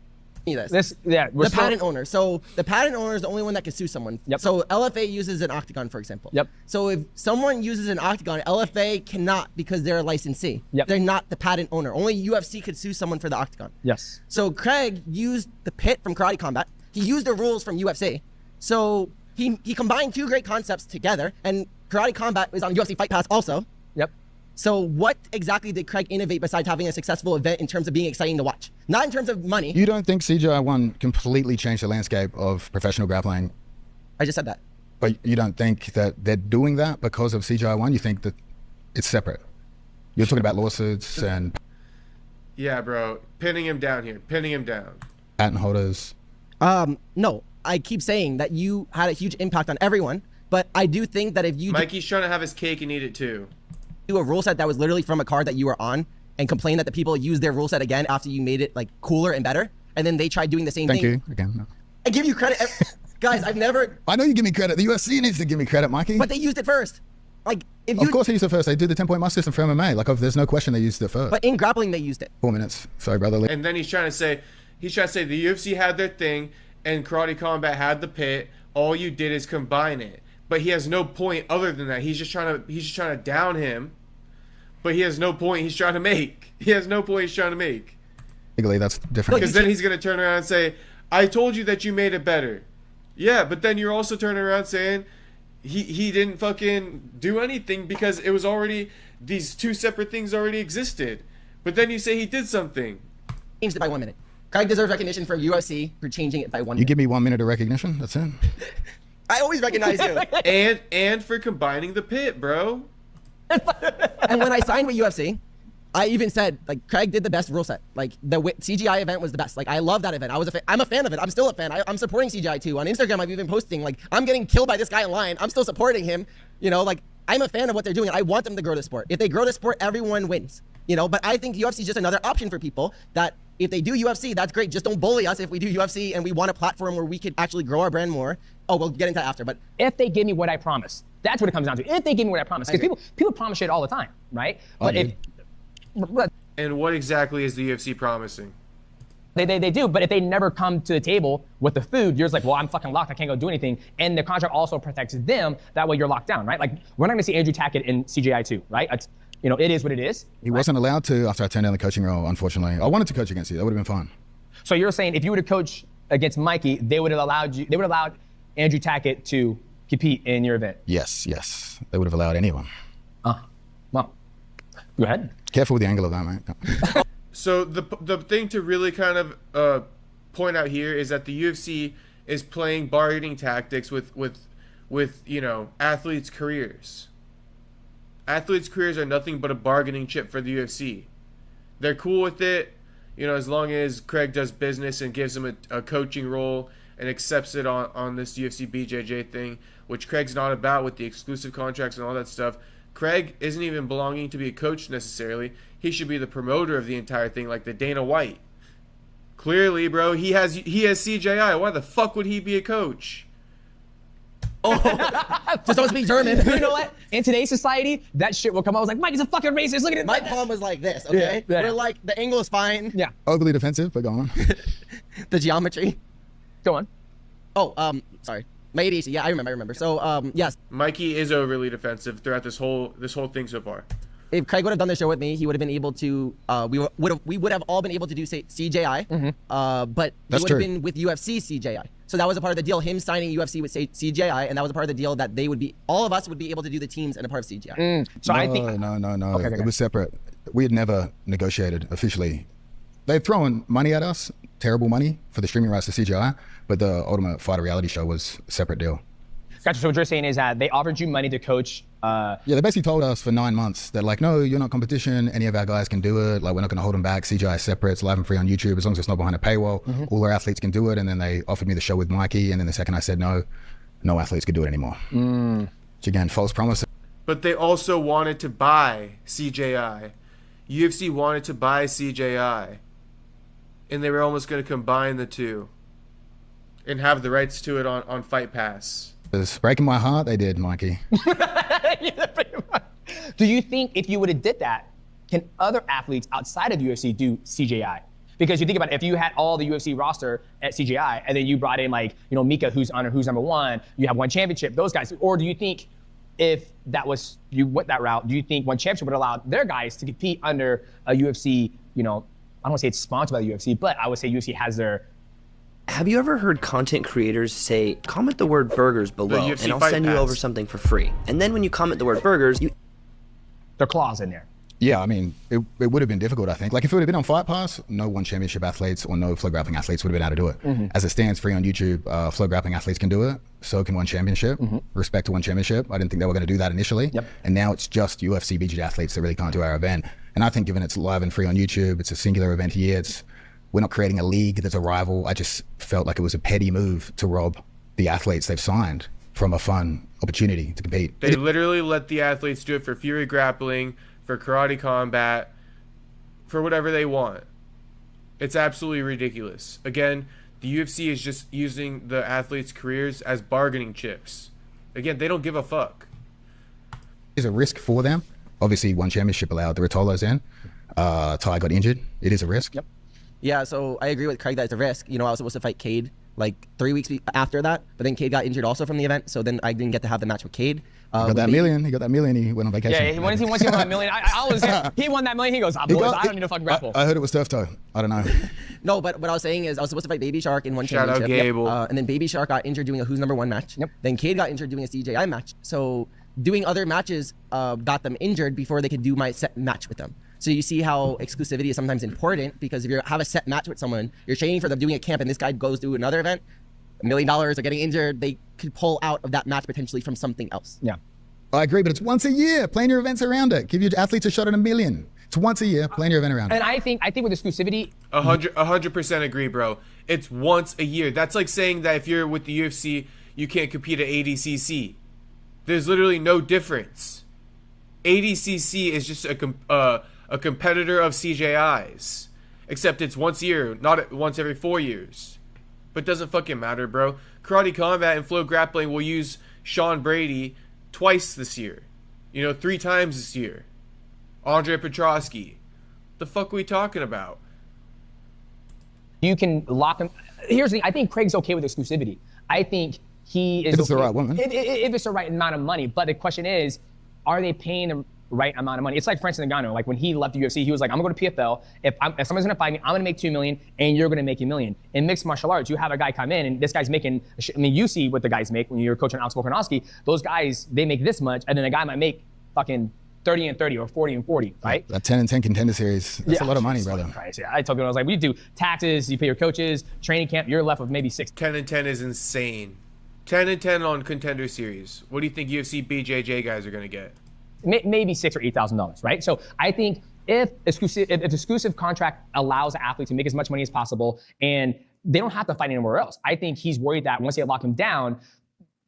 Speaker 4: this.
Speaker 2: We're
Speaker 4: The patent owner. So the patent owner is the only one that can sue someone.
Speaker 2: Yep.
Speaker 4: So LFA uses an octagon, for example.
Speaker 2: Yep.
Speaker 4: So if someone uses an octagon, LFA cannot because they're a licensee.
Speaker 2: Yep.
Speaker 4: They're not the patent owner. Only UFC could sue someone for the octagon.
Speaker 2: Yes.
Speaker 4: So Craig used the pit from Karate Combat. He used the rules from UFC. So he combined two great concepts together, and Karate Combat is on UFC Fight Pass also.
Speaker 2: Yep.
Speaker 4: So what exactly did Craig innovate besides having a successful event in terms of being exciting to watch? Not in terms of money.
Speaker 5: You don't think CJI 1 completely changed the landscape of professional grappling,
Speaker 4: I just said that.
Speaker 5: but you don't think that they're doing that because of CJI 1? You think that it's separate? You're talking about lawsuits and
Speaker 1: Yeah, bro. Pinning him down here. Pinning him down.
Speaker 5: patent holders.
Speaker 4: No, I keep saying that you had a huge impact on everyone, but I do think that if you
Speaker 1: Mikey's trying to have his cake and eat it too.
Speaker 4: do a rule set that was literally from a card that you were on and complain that the people used their rule set again after you made it like cooler and better, and then they tried doing the same
Speaker 5: Thank
Speaker 4: thing.
Speaker 5: you again. No.
Speaker 4: I give you credit. Guys, I've never,
Speaker 5: I know you give me credit. The UFC needs to give me credit, Mikey.
Speaker 4: but they used it first. Like, if you,
Speaker 5: Of course they used it first. They did the 10-point must system for MMA. Like, there's no question they used it first.
Speaker 4: but in grappling, they used it.
Speaker 5: 4 minutes. Sorry, brother.
Speaker 1: And then he's trying to say the UFC had their thing and Karate Combat had the pit. All you did is combine it. But he has no point other than that. He's just trying to down him. But he has no point he's trying to make. He has no point he's trying to make.
Speaker 5: Legally, that's different.
Speaker 1: Because then he's going to turn around and say, I told you that you made it better. Yeah, but then you're also turning around saying he didn't fucking do anything because it was already these two separate things already existed. But then you say he did something.
Speaker 4: Changed it by 1 minute. Craig deserves recognition from UFC for changing it by 1 minute.
Speaker 5: You give me 1 minute of recognition, that's it.
Speaker 4: I always recognize you.
Speaker 1: And for combining the pit, bro.
Speaker 4: And when I signed with UFC, I even said, like, Craig did the best rule set. Like, the CGI event was the best. Like, I love that event. I'm a fan of it. I'm still a fan. I'm supporting CGI too. On Instagram, I've even posting, like, I'm getting killed by this guy in line. I'm still supporting him. You know, like, I'm a fan of what they're doing. I want them to grow the sport. If they grow the sport, everyone wins. You know, but I think UFC is just another option for people that if they do UFC, that's great. Just don't bully us if we do UFC and we want a platform where we could actually grow our brand more. Oh, we'll get into that after. But
Speaker 2: if they give me what I promised, that's what it comes down to. If they give me what I promised, because people promise shit all the time, right? But
Speaker 1: And what exactly is the UFC promising?
Speaker 2: They do, but if they never come to the table with the food, you're just like, well, I'm fucking locked. I can't go do anything. And the contract also protects them. That way you're locked down, right? Like, we're not going to see Andrew Tackett in CJI too, right? It's, you know, it is what it is.
Speaker 5: He wasn't allowed to after I turned down the coaching role, unfortunately. I wanted to coach against you. That would have been fun.
Speaker 2: So you're saying if you were to coach against Mikey, they would have allowed Andrew Tackett to compete in your event?
Speaker 5: Yes, yes. They would have allowed anyone.
Speaker 2: Well, go ahead.
Speaker 5: Careful with the angle of that, mate.
Speaker 1: So the thing to really kind of point out here is that the UFC is playing bargaining tactics with you know, athletes' careers. Athletes' careers are nothing but a bargaining chip for the UFC. They're cool with it, you know, as long as Craig does business and gives him a coaching role and accepts it on this UFC BJJ thing, which Craig's not about with the exclusive contracts and all that stuff. Craig isn't even belonging to be a coach necessarily. He should be the promoter of the entire thing, like the Dana White. Clearly, bro, he has CJI. Why the fuck would he be a coach?
Speaker 4: just don't speak German.
Speaker 2: You know what? In today's society, that shit will come out. I was like, Mike is a fucking racist. Look at it.
Speaker 4: My palm was like this, okay?
Speaker 2: Yeah.
Speaker 4: We're like, the angle is fine.
Speaker 2: Yeah.
Speaker 5: Overly defensive, but go on.
Speaker 4: The geometry.
Speaker 2: Go on.
Speaker 4: Oh, sorry. My ADHD. Yeah, I remember. So, yes.
Speaker 1: Mikey is overly defensive throughout this whole thing so far.
Speaker 4: If Craig would have done the show with me, he would have been able to. We would have all been able to do CJI, but
Speaker 5: That's
Speaker 4: it would
Speaker 5: true.
Speaker 4: have been with UFC CJI. So that was a part of the deal. Him signing UFC with CJI, and that was a part of the deal that all of us would be able to do the teams and a part of CJI.
Speaker 2: So
Speaker 5: no,
Speaker 2: I think
Speaker 5: no.
Speaker 2: Okay,
Speaker 5: It was separate. We had never negotiated officially. They'd thrown money at us, terrible money for the streaming rights to CGI, but the Ultimate Fighter reality show was a separate deal.
Speaker 2: Gotcha. So what you're saying is that they offered you money to coach.
Speaker 5: Yeah, they basically told us for 9 months that, like, no, you're not competition. Any of our guys can do it. Like, we're not going to hold them back. CGI is separate. It's live and free on YouTube as long as it's not behind a paywall. All our athletes can do it. And then they offered me the show with Mikey. And then the second I said no, no athletes could do it anymore. Which again, false promise.
Speaker 1: But they also wanted to buy CJI. UFC wanted to buy CJI. And they were almost going to combine the two and have the rights to it on Fight Pass.
Speaker 5: It's breaking my heart. They did, Mikey.
Speaker 2: Do you think if you would have did that, can other athletes outside of UFC do CJI? Because you think about it, if you had all the UFC roster at CJI and then you brought in, like, you know, Mika, who's number one, you have one championship, those guys, or do you think if that was, you went that route, do you think one championship would allow their guys to compete under a UFC, you know, I don't want to say it's sponsored by the UFC, but I would say UFC has their.
Speaker 7: Have you ever heard content creators say, comment the word burgers below
Speaker 1: UFC
Speaker 7: and I'll
Speaker 1: Fight
Speaker 7: send you
Speaker 1: Pass.
Speaker 7: over something for free? And then when you comment the word burgers,
Speaker 2: Their claws in there.
Speaker 5: Yeah, I mean, it would have been difficult, I think. Like, if it would have been on Fight Pass, no one championship athletes or no flow grappling athletes would have been able to do it. As it stands free on YouTube, flow grappling athletes can do it. So can one championship. Respect to one championship. I didn't think they were going to do that initially. And now it's just UFC BJJ athletes that really can't do our event. And I think given it's live and free on YouTube, it's a singular event a year, we're not creating a league that's a rival. I just felt like it was a petty move to rob the athletes they've signed from a fun opportunity to compete.
Speaker 1: They literally let the athletes do it for Fury Grappling, for Karate Combat, for whatever they want. It's absolutely ridiculous. Again, the UFC is just using the athletes' careers as bargaining chips. Again, they don't give a fuck.
Speaker 5: It's a risk for them. Obviously, one championship allowed the Rotolos in. Ty got injured. It is a risk.
Speaker 4: Yep. Yeah, so I agree with Craig that it's a risk. You know, I was supposed to fight Cade like 3 weeks after that, but then Cade got injured also from the event, so then I didn't get to have the match with Cade.
Speaker 5: He got that million. He got that million. He went on vacation.
Speaker 2: Yeah, once he won $1 million, he won that million. He goes, I don't need to fucking grapple.
Speaker 5: I heard it was turf toe. I don't know.
Speaker 4: No, but what I was saying is I was supposed to fight Baby Shark in one
Speaker 1: Shout out
Speaker 4: championship.
Speaker 1: Gable.
Speaker 4: And then Baby Shark got injured doing a Who's Number One match. Then Cade got injured doing a CJI match. So doing other matches got them injured before they could do my set match with them. So you see how exclusivity is sometimes important, because if you have a set match with someone, you're training for them, doing a camp, and this guy goes to another event, $1 million or getting injured, they could pull out of that match potentially from something else.
Speaker 2: Yeah.
Speaker 5: I agree, but it's once a year. Plan your events around it. Give your athletes a shot at $1 million. It's once a year. Plan your event around it.
Speaker 2: And I think with exclusivity,
Speaker 1: 100% agree, bro. It's once a year. That's like saying that if you're with the UFC, you can't compete at ADCC. There's literally no difference. ADCC is just a competitor of CJI's, except it's once a year, not once every 4 years. But it doesn't fucking matter, bro. Karate Combat and Flow Grappling will use Sean Brady twice this year. 3 times this year. Andre Petrosky. The fuck are we talking about?
Speaker 2: you can lock him. Here's the thing. I think Craig's okay with exclusivity. I think he is.
Speaker 5: If it's
Speaker 2: okay.
Speaker 5: the right woman.
Speaker 2: If it's the right amount of money. But the question is, are they paying the right amount of money? It's like Francis Ngannou. Like when he left the UFC, he was like, I'm going to go to PFL. If someone's going to fight me, I'm going to make $2 million, and you're going to make $1 million. In mixed martial arts, you have a guy come in, and this guy's making. I mean, you see what the guys make when you're coaching Alex Volkanovski. Those guys, they make this much, and then a guy might make fucking 30 and 30 or 40 and 40, right?
Speaker 5: That 10 and 10 contender series, that's a lot of money, brother.
Speaker 2: Christ, yeah. I told people, I was like, we do taxes, you pay your coaches, training camp, you're left with maybe 6.
Speaker 1: 10 and 10 is insane. 10 and 10 on contender series. What do you think UFC BJJ guys are going to get?
Speaker 2: Maybe $6,000 or $8,000, right? So I think if exclusive contract allows the athlete to make as much money as possible and they don't have to fight anywhere else, I think he's worried that once they lock him down.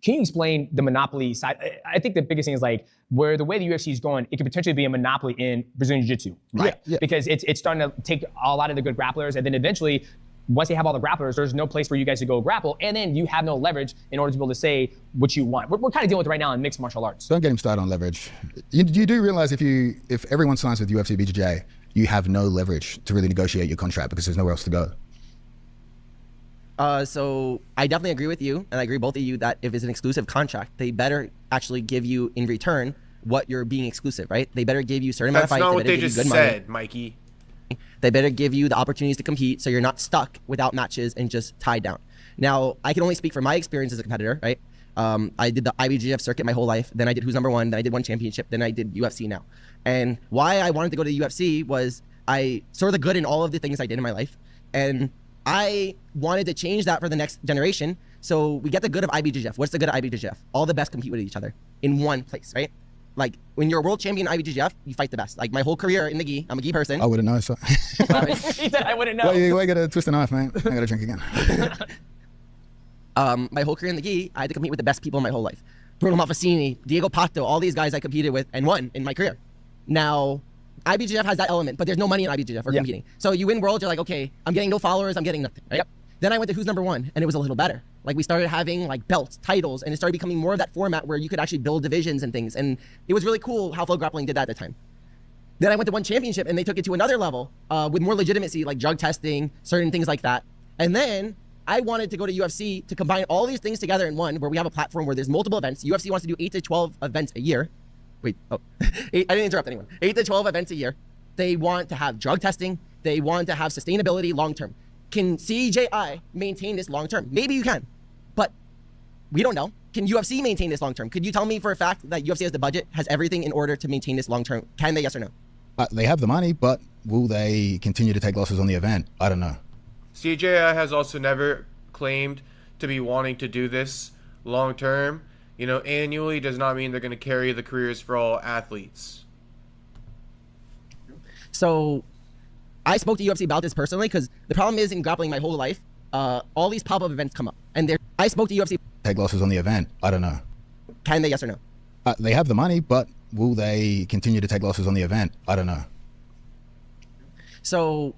Speaker 2: Can you explain the monopoly side? I think the biggest thing is like where the way the UFC is going, it could potentially be a monopoly in Brazilian Jiu-Jitsu, right?
Speaker 5: Yeah.
Speaker 2: Because it's starting to take a lot of the good grapplers, and then eventually, once they have all the grapplers, there's no place for you guys to go grapple, and then you have no leverage in order to be able to say what you want. We're kind of dealing with it right now in mixed martial arts.
Speaker 5: Don't get him started on leverage. You do realize if everyone signs with UFC BJJ, you have no leverage to really negotiate your contract because there's nowhere else to go.
Speaker 4: So I definitely agree with you, and I agree both of you that if it's an exclusive contract, they better actually give you in return what you're being exclusive, right? They better give you a certain amount of
Speaker 1: That's
Speaker 4: fights.
Speaker 1: not what they just said,
Speaker 4: money.
Speaker 1: Mikey.
Speaker 4: They better give you the opportunities to compete so you're not stuck without matches and just tied down. Now, I can only speak from my experience as a competitor, right? I did the IBJJF circuit my whole life. Then I did Who's Number One. Then I did one championship. Then I did UFC now. And why I wanted to go to the UFC was I saw the good in all of the things I did in my life. And I wanted to change that for the next generation. So we get the good of IBJJF. What's the good of IBJJF? All the best compete with each other in one place, right? Like when you're a world champion in IBJJF, you fight the best. Like my whole career in the gi, I'm a gi person.
Speaker 5: I wouldn't know, so.
Speaker 2: He said I wouldn't know.
Speaker 5: Why you got to twist a knife, man? I got to drink again.
Speaker 4: My whole career in the gi, I had to compete with the best people in my whole life. Bruno Malfacini, Diego Pato, all these guys I competed with and won in my career. Now, IBJJF has that element, but there's no money in IBJJF for competing. So you win world, you're like, okay, I'm getting no followers, I'm getting nothing, right?
Speaker 2: Yep.
Speaker 4: Then I went to Who's Number One, and it was a little better. Like we started having like belts, titles, and it started becoming more of that format where you could actually build divisions and things. And it was really cool how Flow Grappling did that at the time. Then I went to one championship, and they took it to another level with more legitimacy, like drug testing, certain things like that. And then I wanted to go to UFC to combine all these things together in one, where we have a platform where there's multiple events. UFC wants to do 8 to 12 events a year. Wait, I didn't interrupt anyone. 8 to 12 events a year. They want to have drug testing. They want to have sustainability long-term. Can CJI maintain this long-term? Maybe you can, but we don't know. Can UFC maintain this long-term? Could you tell me for a fact that UFC has the budget, has everything in order to maintain this long-term? Can they, yes or no?
Speaker 5: They have the money, but will they continue to take losses on the event? I don't know.
Speaker 1: CJI has also never claimed to be wanting to do this long-term. You know, annually does not mean they're going to carry the careers for all athletes.
Speaker 4: So I spoke to UFC about this personally because the problem is in grappling my whole life, all these pop-up events come up. And I spoke to UFC.
Speaker 5: Take losses on the event? I don't know.
Speaker 4: Can they, yes or no?
Speaker 5: They have the money, but will they continue to take losses on the event? I don't know.
Speaker 4: So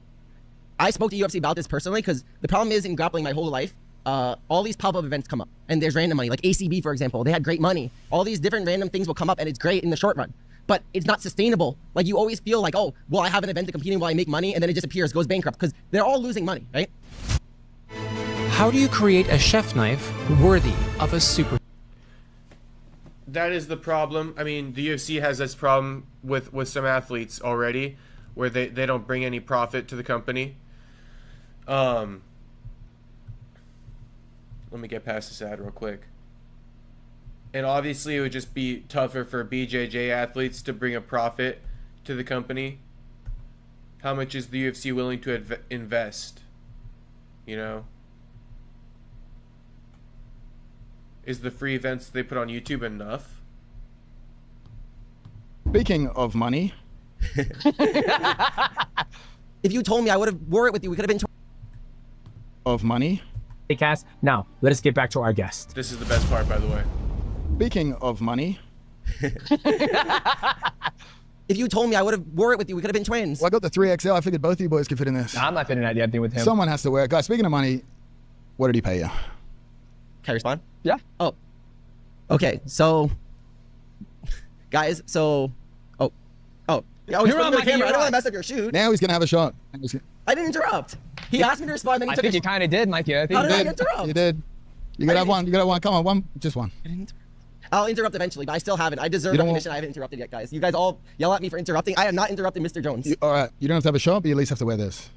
Speaker 4: I spoke to UFC about this personally because the problem is in grappling my whole life, all these pop-up events come up and there's random money. Like ACB, for example, they had great money. All these different random things will come up and it's great in the short run. But it's not sustainable. Like you always feel like, oh, well, I have an event to compete in while I make money, and then it disappears, goes bankrupt, because they're all losing money, right?
Speaker 8: How do you create a chef knife worthy of a super?
Speaker 1: That is the problem. I mean, the UFC has this problem with some athletes already, where they don't bring any profit to the company. Let me get past this ad real quick. And obviously, it would just be tougher for BJJ athletes to bring a profit to the company. How much is the UFC willing to invest? You know? Is the free events they put on YouTube enough?
Speaker 5: Speaking of money,
Speaker 4: If you told me, I would have wore it with you. We could have been.
Speaker 5: of money.
Speaker 2: Hey, Cass. Now, let us get back to our guest.
Speaker 1: This is the best part, by the way.
Speaker 5: Speaking of money,
Speaker 4: If you told me, I would have wore it with you. We could have been twins.
Speaker 5: well, I got the 3XL. I figured both of you boys could fit in this.
Speaker 2: I'm not fitting that damn thing with him.
Speaker 5: Someone has to wear it. Guys, speaking of money, what did he pay you?
Speaker 4: Can I respond?
Speaker 2: Yeah.
Speaker 4: Oh. Okay. So, guys. So. Oh. Yeah,
Speaker 2: You're on,
Speaker 4: the
Speaker 2: Mikey,
Speaker 4: camera.
Speaker 2: you're
Speaker 4: I don't want
Speaker 2: on.
Speaker 4: to mess up your shoot.
Speaker 5: Now he's going to have a shot.
Speaker 4: I didn't interrupt. He asked me to respond, then he
Speaker 2: I
Speaker 4: took
Speaker 2: think
Speaker 4: a
Speaker 2: you kind of did, Mikey. I think
Speaker 4: How
Speaker 2: you
Speaker 4: did I
Speaker 2: did.
Speaker 4: interrupt?
Speaker 5: You did. You got to have one. You got to have one. Come on, one. Just one.
Speaker 4: I'll interrupt eventually, but I still haven't. I deserve
Speaker 5: You don't
Speaker 4: recognition. I haven't interrupted yet, guys. You guys all yell at me for interrupting. I have not interrupted Mr. Jones.
Speaker 5: All right. You don't have to have a shot, but you at least have to wear this.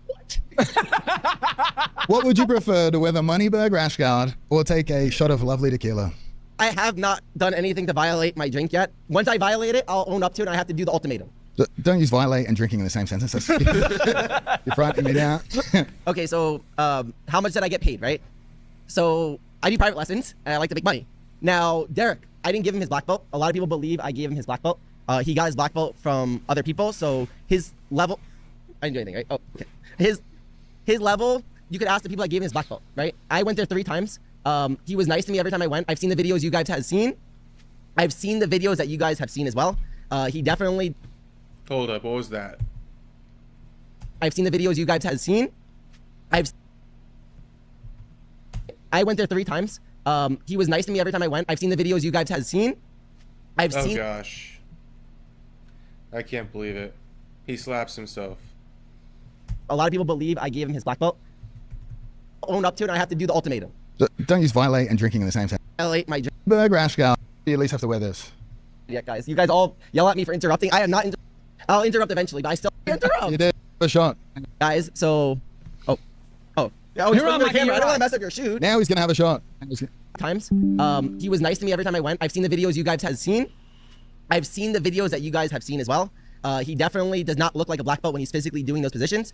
Speaker 5: What would you prefer, to wear the Moneyberg rash guard or take a shot of lovely tequila?
Speaker 4: I have not done anything to violate my drink yet. Once I violate it, I'll own up to it and I have to do the ultimatum.
Speaker 5: Don't use violate and drinking in the same sentence. You're frightening me down.
Speaker 4: Okay, so how much did I get paid, right? So I do private lessons and I like to make money. Now, Derek, I didn't give him his black belt. A lot of people believe I gave him his black belt. He got his black belt from other people, so his level, I didn't do anything, right? Oh, okay. His level, you could ask the people that gave him his black belt, right? I went there 3 times. He was nice to me every time I went. I've seen the videos you guys have seen. I've seen the videos that you guys have seen as well. He definitely,
Speaker 1: Hold up, what was that?
Speaker 4: I've seen the videos you guys have seen. I went there 3 times. He was nice to me every time I went. I've seen the videos you guys have seen.
Speaker 1: Oh gosh. I can't believe it. He slaps himself.
Speaker 4: A lot of people believe I gave him his black belt. Own up to it and I have to do the ultimatum.
Speaker 5: Don't use violate and drinking in the same sentence.
Speaker 4: Violate my drink
Speaker 5: Moneyberg rash guard. You at least have to wear this.
Speaker 4: yet, guys. You guys all yell at me for interrupting. I am not I'll interrupt eventually, but I still interrupt.
Speaker 5: You did. Have a shot.
Speaker 4: Guys, so yeah,
Speaker 2: You're on,
Speaker 4: the
Speaker 2: Mikey,
Speaker 4: camera. I
Speaker 2: you're
Speaker 4: don't want
Speaker 2: on.
Speaker 4: to mess up your shoot.
Speaker 5: Now he's going to have a shot.
Speaker 4: Times. He was nice to me every time I went. I've seen the videos you guys have seen. I've seen the videos that you guys have seen as well. He definitely does not look like a black belt when he's physically doing those positions.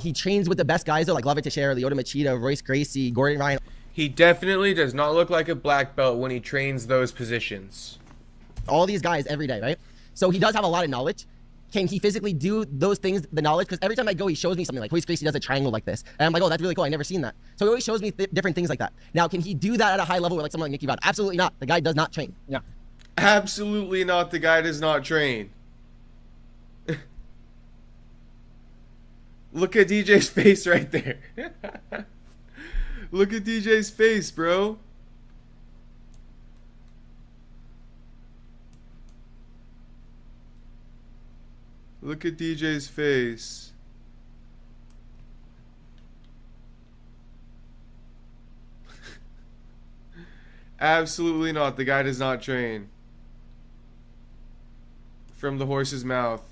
Speaker 4: He trains with the best guys though, like Glover Teixeira, Lyoto Machida, Royce Gracie, Gordon Ryan.
Speaker 1: He definitely does not look like a black belt when he trains those positions.
Speaker 4: All these guys every day, right? So he does have a lot of knowledge. Can he physically do those things, the knowledge? Because every time I go, he shows me something like Royce Gracie does a triangle like this. And I'm like, oh, that's really cool. I never seen that. So he always shows me different things like that. Now, can he do that at a high level with like someone like Nicky Rod? Absolutely not. The guy does not train.
Speaker 2: Yeah.
Speaker 1: Absolutely not. The guy does not train. Look at DJ's face right there. Look at DJ's face, bro. Look at DJ's face. Absolutely not. The guy does not train. From the horse's mouth.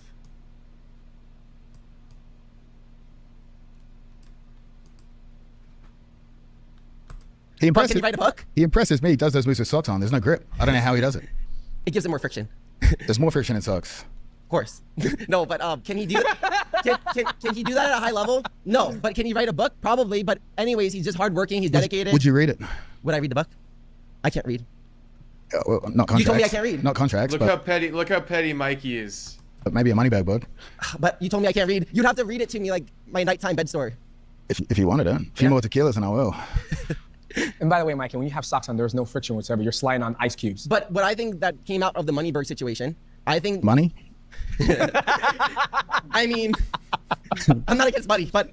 Speaker 5: He
Speaker 4: But
Speaker 5: impresses,
Speaker 4: can he write a book?
Speaker 5: he impresses me. He does those moves with socks on. There's no grip. I don't know how he does it.
Speaker 4: It gives him more friction.
Speaker 5: There's more friction in socks.
Speaker 4: Of course. No, but can he do can he do that at a high level? No, but can he write a book? Probably. But anyways, he's just hardworking. He's dedicated.
Speaker 5: Would you read it?
Speaker 4: Would I read the book? I can't read.
Speaker 5: Well, not contracts.
Speaker 4: You told me I can't read.
Speaker 5: Not contracts,
Speaker 1: Look how petty. Look how petty Mikey is.
Speaker 5: but maybe a Moneyberg book.
Speaker 4: But you told me I can't read. You'd have to read it to me like my nighttime bed story.
Speaker 5: If you wanted it. A few more tequilas and I will.
Speaker 2: And by the way, Mikey, when you have socks on, there's no friction whatsoever. You're sliding on ice cubes.
Speaker 4: But what I think that came out of the Moneyberg situation, I think.
Speaker 5: Money?
Speaker 4: I mean, I'm not against money, but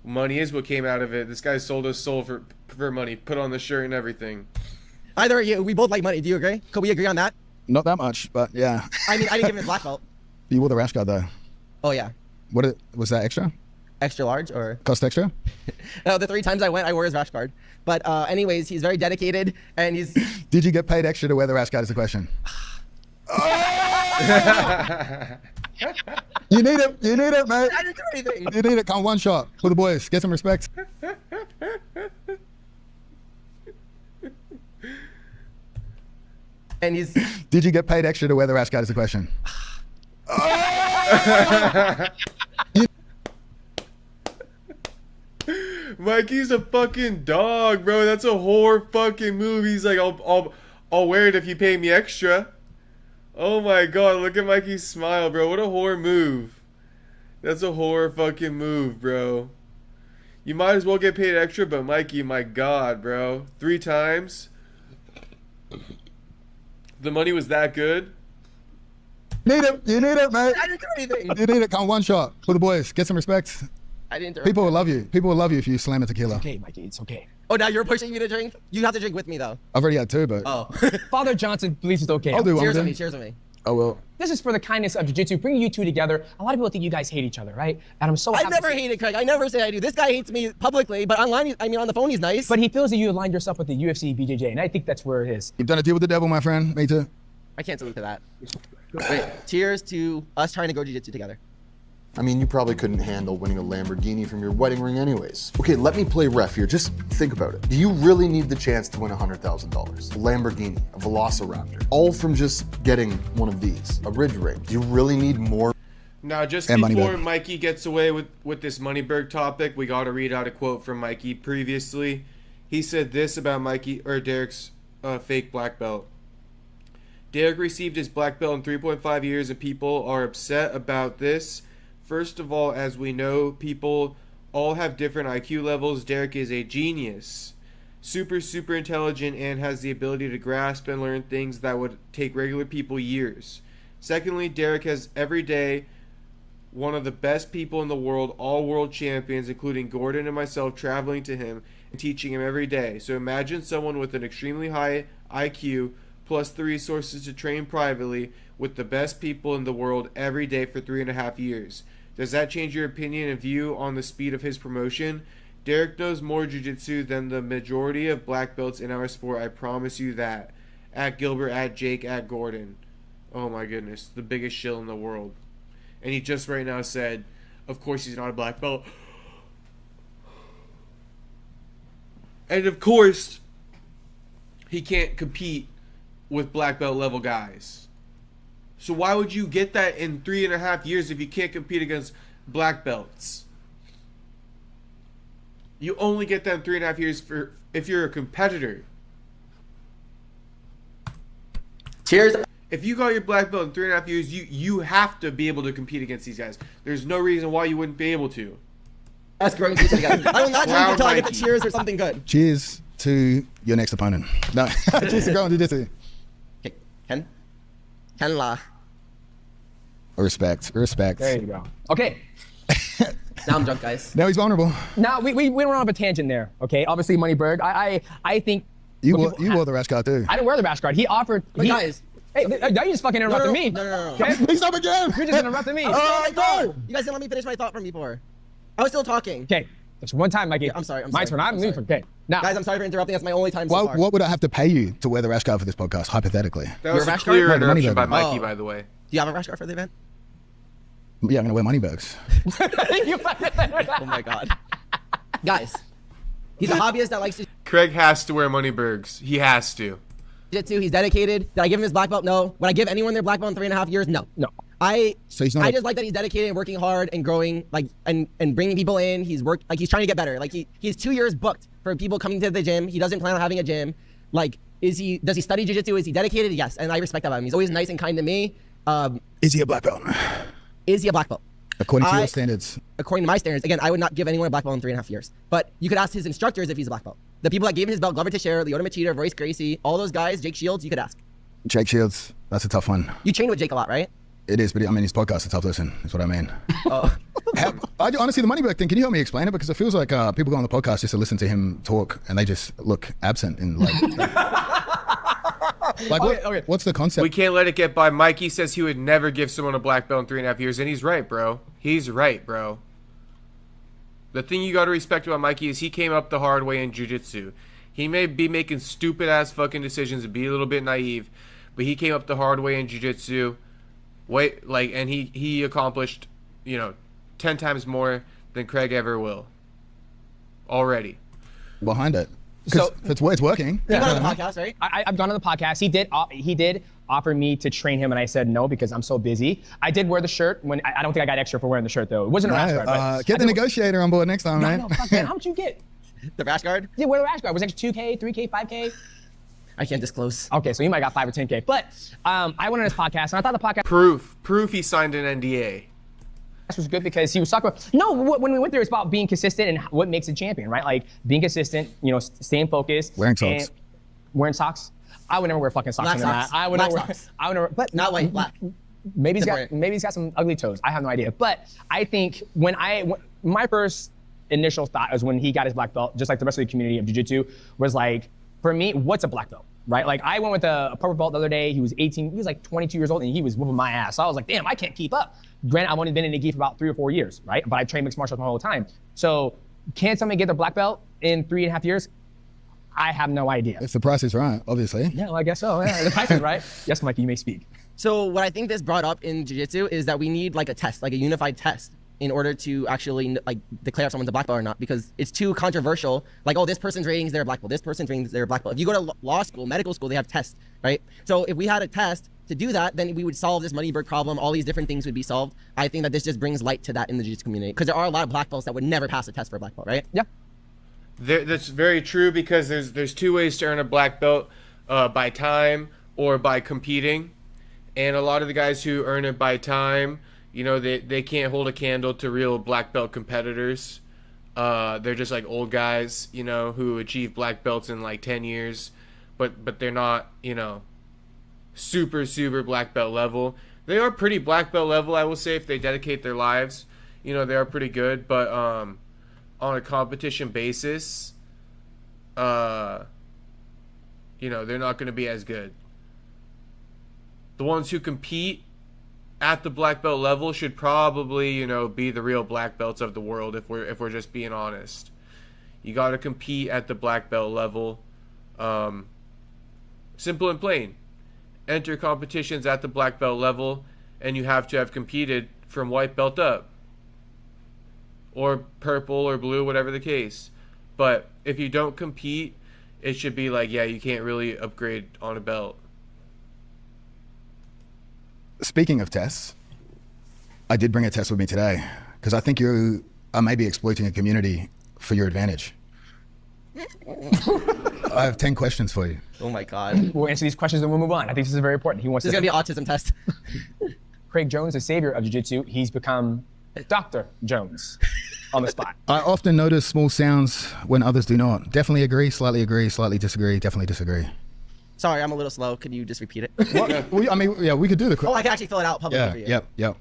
Speaker 1: Money is what came out of it. This guy sold his soul for money. Put on the shirt and everything.
Speaker 4: either you, we both like money. Do you agree? Could we agree on that?
Speaker 5: Not that much, but yeah.
Speaker 4: I mean, I didn't give him his black belt.
Speaker 5: You wore the rash guard though.
Speaker 4: Oh yeah,
Speaker 5: Was that extra?
Speaker 4: extra large or?
Speaker 5: Cost extra?
Speaker 4: No, the 3 times I went, I wore his rash guard. But anyways, he's very dedicated and he's.
Speaker 5: Did you get paid extra to wear the rash guard is the question. You need it, mate.
Speaker 4: I didn't do anything.
Speaker 5: You need it. Come one shot for the boys. Get some respect.
Speaker 4: And he's
Speaker 5: Did you get paid extra to wear the rash guard is the question.
Speaker 1: Mikey's a fucking dog, bro. That's a horror fucking movie. He's like, I'll wear it if you pay me extra. Oh my god, look at Mikey's smile, bro. What a horror move. That's a horror fucking move, bro. You might as well get paid extra, but Mikey, my god, bro. 3 times. The money was that good.
Speaker 5: Need it. You need it, mate.
Speaker 4: I didn't do anything.
Speaker 5: You need it. Come one shot for the boys. Get some respect.
Speaker 4: I didn't do
Speaker 5: People will love you. People will love you if you slam a tequila.
Speaker 2: Okay, Mikey, it's okay.
Speaker 4: Oh, now you're pushing me to drink? You have to drink with me, though.
Speaker 5: I've already had 2, but
Speaker 4: Oh.
Speaker 2: Father Johnson believes it's okay.
Speaker 5: I'll do one.
Speaker 4: Cheers
Speaker 5: with
Speaker 4: on me.
Speaker 5: him.
Speaker 4: Cheers on me.
Speaker 5: Oh well.
Speaker 2: This is for the kindness of jiu-jitsu, bringing you two together. A lot of people think you guys hate each other, right? And I'm so
Speaker 4: I
Speaker 2: happy.
Speaker 4: never hated Craig. I never say I do. This guy hates me publicly, but online, on the phone, he's nice.
Speaker 2: But he feels that you aligned yourself with the UFC BJJ, and I think that's where it is.
Speaker 5: You've done a deal with the devil, my friend. Me too.
Speaker 4: I can't salute to that. Wait, cheers to us trying to go jiu-jitsu together.
Speaker 9: I mean, you probably couldn't handle winning a Lamborghini from your wedding ring anyways. Okay, let me play ref here. Just think about it. Do you really need the chance to win $100,000? A Lamborghini, a Velociraptor, all from just getting one of these, a Ridge Ring. Do you really need more?
Speaker 1: Now, just
Speaker 5: And
Speaker 1: before
Speaker 5: Moneyberg.
Speaker 1: Mikey gets away with this Moneyberg topic, we got to read out a quote from Mikey previously. He said this about Derek's fake black belt. Derek received his black belt in 3.5 years, and people are upset about this. First of all, as we know, people all have different IQ levels. Derek is a genius. Super intelligent and has the ability to grasp and learn things that would take regular people years. Secondly, Derek has every day one of the best people in the world, all world champions, including Gordon and myself, traveling to him and teaching him every day. So imagine someone with an extremely high IQ plus the resources to train privately with the best people in the world every day for 3.5 years. Does that change your opinion and view on the speed of his promotion? Derek knows more jiu-jitsu than the majority of black belts in our sport, I promise you that. At Gilbert, at Jake, at Gordon. Oh my goodness, the biggest shill in the world. And he just right now said, of course he's not a black belt. And of course, he can't compete with black belt level guys. So why would you get that in 3.5 years if you can't compete against black belts? You only get that in 3.5 years if you're a competitor.
Speaker 4: Cheers.
Speaker 1: If you got your black belt in 3.5 years, you have to be able to compete against these guys. There's no reason why you wouldn't be able to.
Speaker 4: Us growing pizza together. I will not drink
Speaker 1: Wow,
Speaker 4: until I get the
Speaker 1: Mikey.
Speaker 4: cheers or something good.
Speaker 5: Cheers to your next opponent. No. Cheers to growing jiu-jitsu.
Speaker 4: Okay, Ken La.
Speaker 5: Respect.
Speaker 2: There you go. Okay,
Speaker 4: Now I'm drunk, guys.
Speaker 5: Now he's vulnerable.
Speaker 2: now we went on a tangent there. Okay, obviously Moneyberg. I think
Speaker 5: You
Speaker 2: what people
Speaker 5: wore the rash guard too.
Speaker 2: I didn't wear the rash guard. He offered.
Speaker 4: But guys.
Speaker 2: Hey, now you just fucking interrupted me.
Speaker 4: No.
Speaker 2: Okay?
Speaker 5: Please stop again.
Speaker 2: You're just interrupting me.
Speaker 4: No! You guys didn't let me finish my thought from before. I was still talking.
Speaker 2: Okay, just one time, Mikey.
Speaker 4: Yeah, I'm sorry, I'm
Speaker 2: My
Speaker 4: sorry,
Speaker 2: turn. I'm
Speaker 4: I'm
Speaker 2: leaving.
Speaker 4: sorry.
Speaker 2: Okay, now.
Speaker 4: Guys, I'm sorry for interrupting. That's my only time so far.
Speaker 5: What would I have to pay you to wear the rash guard for this podcast, hypothetically?
Speaker 1: That was a
Speaker 4: rash
Speaker 1: clear
Speaker 4: guard?
Speaker 5: No, the
Speaker 1: interruption by
Speaker 5: Moneyberg.
Speaker 1: Mikey,
Speaker 4: Oh.
Speaker 1: by the way.
Speaker 4: Do you have a rash guard for the event?
Speaker 5: Yeah, I'm gonna wear Moneybergs.
Speaker 4: Oh my god. Guys, he's a hobbyist that likes to
Speaker 1: Craig has to wear Moneybergs. He has to.
Speaker 4: jiu-jitsu. He's dedicated. Did I give him his black belt? No. Would I give anyone their black belt in 3.5 years? No.
Speaker 2: No.
Speaker 5: So he's not.
Speaker 4: I just like that he's dedicated and working hard and growing, like, and bringing people in. He's he's trying to get better. Like he's 2 years booked for people coming to the gym. He doesn't plan on having a gym. Like, does he study jiu-jitsu? Is he dedicated? Yes, and I respect that about him. He's always nice and kind to me.
Speaker 5: Is he a black belt?
Speaker 4: Is he a black belt?
Speaker 5: According to your standards.
Speaker 4: According to my standards, again, I would not give anyone a black belt in 3.5 years. But you could ask his instructors if he's a black belt. The people that gave him his belt, Glover Teixeira, Leota Machida, Royce Gracie, all those guys, Jake Shields, you could ask.
Speaker 5: Jake Shields. That's a tough one.
Speaker 4: You trained with Jake a lot, right?
Speaker 5: It is, but I mean, his podcast is a tough listen. That's what I mean.
Speaker 4: Oh.
Speaker 5: Honestly, the Moneyberg thing, can you help me explain it? Because it feels like people go on the podcast just to listen to him talk and they just look absent in like...
Speaker 2: Okay.
Speaker 5: What's the concept?
Speaker 1: We can't let it get by. Mikey says he would never give someone a black belt in 3.5 years, and he's right, bro. He's right, bro. The thing you got to respect about Mikey is he came up the hard way in jiu-jitsu. He may be making stupid-ass fucking decisions and be a little bit naive, but he came up the hard way in jiu-jitsu. And he accomplished, 10 times more than Craig ever will. Already.
Speaker 5: Behind it.
Speaker 2: So
Speaker 5: If it's working.
Speaker 4: You got on the podcast, right?
Speaker 2: I've gone on the podcast. He did offer me to train him, and I said no because I'm so busy. I did wear the shirt when I don't think I got extra for wearing the shirt though. It wasn't a rash guard. But
Speaker 5: Get the negotiator on board next time, man.
Speaker 2: No, fuck man. How much you get?
Speaker 4: The rash guard?
Speaker 2: Yeah, wear the rash guard. Was it 2K, 3K, 5K?
Speaker 4: I can't disclose.
Speaker 2: Okay, so you might got 5 or 10K. But I went on his podcast, and I thought the podcast
Speaker 1: Proof he signed an NDA.
Speaker 2: was good because he was talking about, when we went there, it's about being consistent and what makes a champion, right? Like being consistent, staying focused.
Speaker 5: Wearing socks.
Speaker 2: Wearing socks? I would never wear fucking socks.
Speaker 4: Black socks.
Speaker 2: I would
Speaker 4: Black
Speaker 2: never wear,
Speaker 4: socks.
Speaker 2: I would never, but
Speaker 4: Not white, black.
Speaker 2: maybe he's got some ugly toes. I have no idea. But I think my first initial thought was when he got his black belt, just like the rest of the community of jiu-jitsu, was like, for me, what's a black belt, right? Like I went with a purple belt the other day. He was 18, he was like 22 years old and he was whooping my ass. So I was like, damn, I can't keep up. Granted, I've only been in the gi for about 3 or 4 years, right? But I trained mixed martial arts my whole time. So can somebody get their black belt in 3.5 years? I have no idea.
Speaker 5: If the price is right, obviously.
Speaker 2: Yeah, well, I guess so. Yeah, the price is right. Yes, Mikey, you may speak.
Speaker 4: So what I think this brought up in jiu-jitsu is that we need like a test, like a unified test, in order to actually like declare if someone's a black belt or not, because it's too controversial. Like, oh, this person's ratings, they're a black belt. This person's ratings, they're a black belt. If you go to law school, medical school, they have tests, right? So if we had a test to do that, then we would solve this Moneyberg problem. All these different things would be solved. I think that this just brings light to that in the jiu-jitsu community, because there are a lot of black belts that would never pass a test for a black belt, right?
Speaker 2: Yeah.
Speaker 1: That's very true because there's 2 ways to earn a black belt, by time or by competing, and a lot of the guys who earn it by time, they can't hold a candle to real black belt competitors. They're just like old guys, who achieve black belts in like 10 years, but they're not, super black belt level. They are pretty black belt level, I will say, if they dedicate their lives. They are pretty good, but on a competition basis, they're not going to be as good. The ones who compete at the black belt level should probably, be the real black belts of the world, if we're just being honest. You got to compete at the black belt level. Simple and plain. Enter competitions at the black belt level, and you have to have competed from white belt up, or purple or blue, whatever the case. But if you don't compete, it should be like, yeah, you can't really upgrade on a belt.
Speaker 5: Speaking of tests, I did bring a test with me today because I think you are maybe exploiting a community for your advantage. I have 10 questions for you.
Speaker 4: Oh my God.
Speaker 2: We'll answer these questions and we'll move on. I think this is very important.
Speaker 4: This is gonna be an autism test.
Speaker 2: Craig Jones, the savior of jiu-jitsu, he's become Dr. Jones on the spot.
Speaker 5: I often notice small sounds when others do not. Definitely agree, slightly disagree, definitely disagree.
Speaker 4: Sorry, I'm a little slow. Could you just repeat it?
Speaker 5: Well, we could do the quick.
Speaker 4: Oh, I can actually fill it out publicly for you.
Speaker 5: Yep.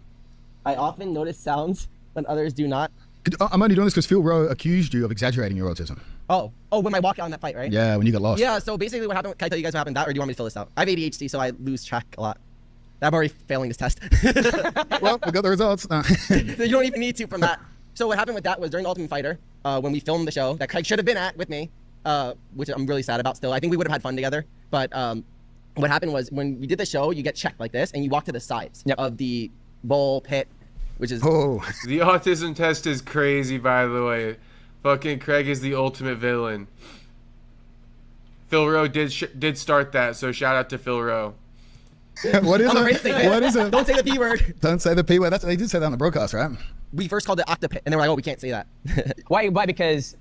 Speaker 4: I often notice sounds when others do not.
Speaker 5: I'm only doing this because Phil Rowe accused you of exaggerating your autism.
Speaker 4: Oh, when I walk out in that fight, right?
Speaker 5: Yeah, when you got lost.
Speaker 4: Yeah, so basically what happened, can I tell you guys what happened, or do you want me to fill this out? I have ADHD, so I lose track a lot. I'm already failing this test.
Speaker 5: Well, we got the results.
Speaker 4: You don't even need to from that. So what happened with that was during Ultimate Fighter, when we filmed the show that Craig should have been at with me, which I'm really sad about still. I think we would have had fun together. But what happened was when we did the show, you get checked like this, and you walk to the sides of the bowl pit, which is...
Speaker 5: Oh.
Speaker 1: The autism test is crazy, by the way. Fucking Craig is the ultimate villain. Phil Rowe did start that, so shout out to Phil Rowe.
Speaker 5: What is it? What is it?
Speaker 4: Don't say the P word.
Speaker 5: Don't say the P word. They did say that on the broadcast, right?
Speaker 4: We first called it Octopit, and they were like, oh, we can't say that.
Speaker 2: Why? Because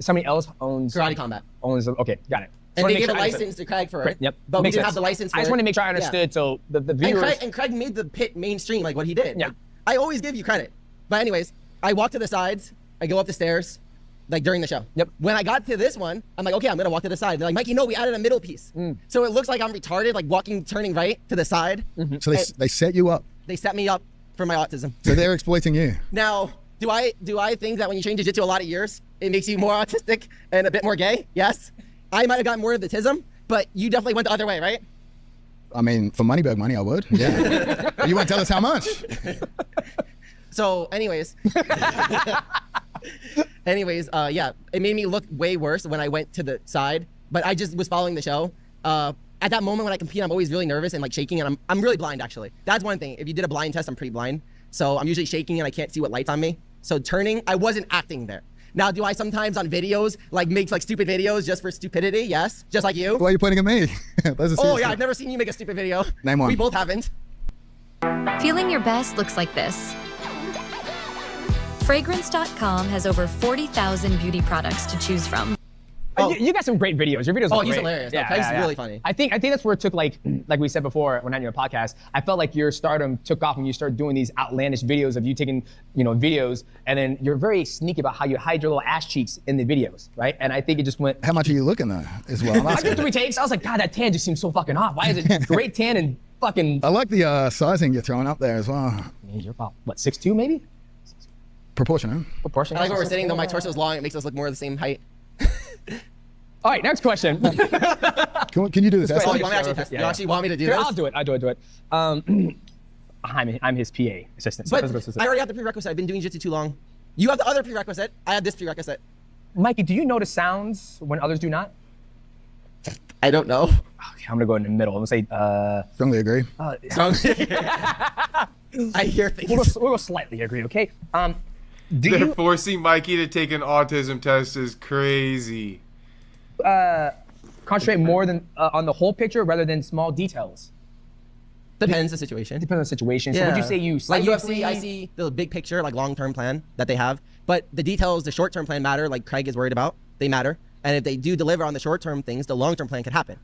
Speaker 2: somebody else owns...
Speaker 4: Karate Combat.
Speaker 2: Okay, got it.
Speaker 4: And they gave a license to Craig for it.
Speaker 2: Yep.
Speaker 4: But we didn't have the license for it.
Speaker 2: I just wanted to make sure I understood, so the viewers...
Speaker 4: And Craig made the pit mainstream, like what he did.
Speaker 2: Yeah.
Speaker 4: Like, I always give you credit. But anyways, I walk to the sides, I go up the stairs, like during the show.
Speaker 2: Yep.
Speaker 4: When I got to this one, I'm like, okay, I'm gonna walk to the side. They're like, Mikey, no, we added a middle piece. So it looks like I'm retarded, like turning right to the side.
Speaker 5: So they set you up.
Speaker 4: They set me up for my autism.
Speaker 5: So they're exploiting you.
Speaker 4: Now, do I think that when you train jiu-jitsu a lot of years, it makes you more autistic and a bit more gay? Yes. I might have gotten more of the tism, but you definitely went the other way, right?
Speaker 5: I mean, for Moneyberg money, I would. Yeah. You won't tell us how much.
Speaker 4: So anyways, yeah, it made me look way worse when I went to the side, but I just was following the show. At that moment when I compete, I'm always really nervous and like shaking, and I'm really blind actually. That's one thing. If you did a blind test, I'm pretty blind. So I'm usually shaking and I can't see what light's on me. So turning, I wasn't acting there. Now, do I sometimes on videos like make like stupid videos just for stupidity? Yes, just like you.
Speaker 5: Why are you pointing at me?
Speaker 4: Oh yeah, I've never seen you make a stupid video.
Speaker 5: Name one.
Speaker 4: We both haven't.
Speaker 10: Feeling your best looks like this. Fragrance.com has over 40,000 beauty products to choose from.
Speaker 2: You got some great videos. Your videos are
Speaker 4: he's
Speaker 2: great.
Speaker 4: hilarious. No, Craig's really funny.
Speaker 2: I think that's where it took like we said before when I had your podcast. I felt like your stardom took off when you started doing these outlandish videos of you taking videos, and then you're very sneaky about how you hide your little ass cheeks in the videos, right? And I think it just went.
Speaker 5: How much are you looking though? As well.
Speaker 2: I did 3 takes. I was like, God, that tan just seems so fucking off. Why is it great tan and fucking?
Speaker 5: I like the sizing you're throwing up there as well.
Speaker 2: You're about what 6'2" maybe?
Speaker 5: Proportional.
Speaker 2: Proportional.
Speaker 4: I like where we're sitting though. My torso's long. It makes us look more the same height.
Speaker 2: All right, next question.
Speaker 5: Can you do this?
Speaker 4: Oh, you want me to actually test? You actually want me to do
Speaker 2: Here,
Speaker 4: this?
Speaker 2: I'll do it. I'm his PA assistant.
Speaker 4: But I already have the prerequisite. I've been doing jiu-jitsu too long. You have the other prerequisite. I have this prerequisite.
Speaker 2: Mikey, do you notice sounds when others do not?
Speaker 4: I don't know.
Speaker 2: Okay, I'm gonna go in the middle. I'm gonna say.
Speaker 5: Strongly agree.
Speaker 4: I hear things.
Speaker 2: We'll go slightly agree. Okay.
Speaker 1: They're forcing Mikey to take an autism test is crazy.
Speaker 2: Concentrate more than on the whole picture rather than small details?
Speaker 4: Depends the situation.
Speaker 2: Depends on the situation. So would you say you
Speaker 4: like UFC? I see the big picture, like long-term plan that they have, but the details, the short-term plan matter. Like Craig is worried about, they matter. And if they do deliver on the short-term things, the long-term plan could happen.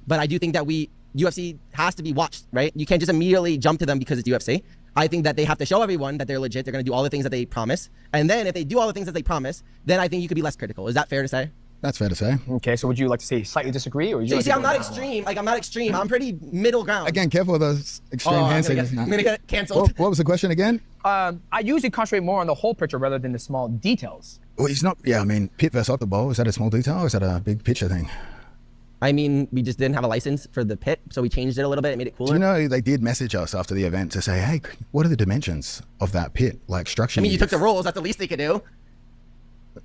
Speaker 4: But I do think that UFC has to be watched, right? You can't just immediately jump to them because it's UFC. I think that they have to show everyone that they're legit. They're going to do all the things that they promise. And then if they do all the things that they promise, then I think you could be less critical. Is that fair to say?
Speaker 5: That's fair to say.
Speaker 2: Okay, so would you like to say slightly disagree, or
Speaker 4: see, I'm not extreme. Like I'm not extreme. I'm pretty middle ground.
Speaker 5: Again, careful with those extreme hand signals.
Speaker 4: I'm gonna get canceled.
Speaker 5: What was the question again?
Speaker 2: I usually concentrate more on the whole picture rather than the small details.
Speaker 5: Well, he's not. Yeah, I mean, pit versus octoball. Is that a small detail, or is that a big picture thing?
Speaker 4: I mean, we just didn't have a license for the pit, so we changed it a little bit. It made it cooler.
Speaker 5: Do you know they did message us after the event to say, hey, what are the dimensions of that pit, like structure?
Speaker 4: I mean, you took the rules. That's the least they could do.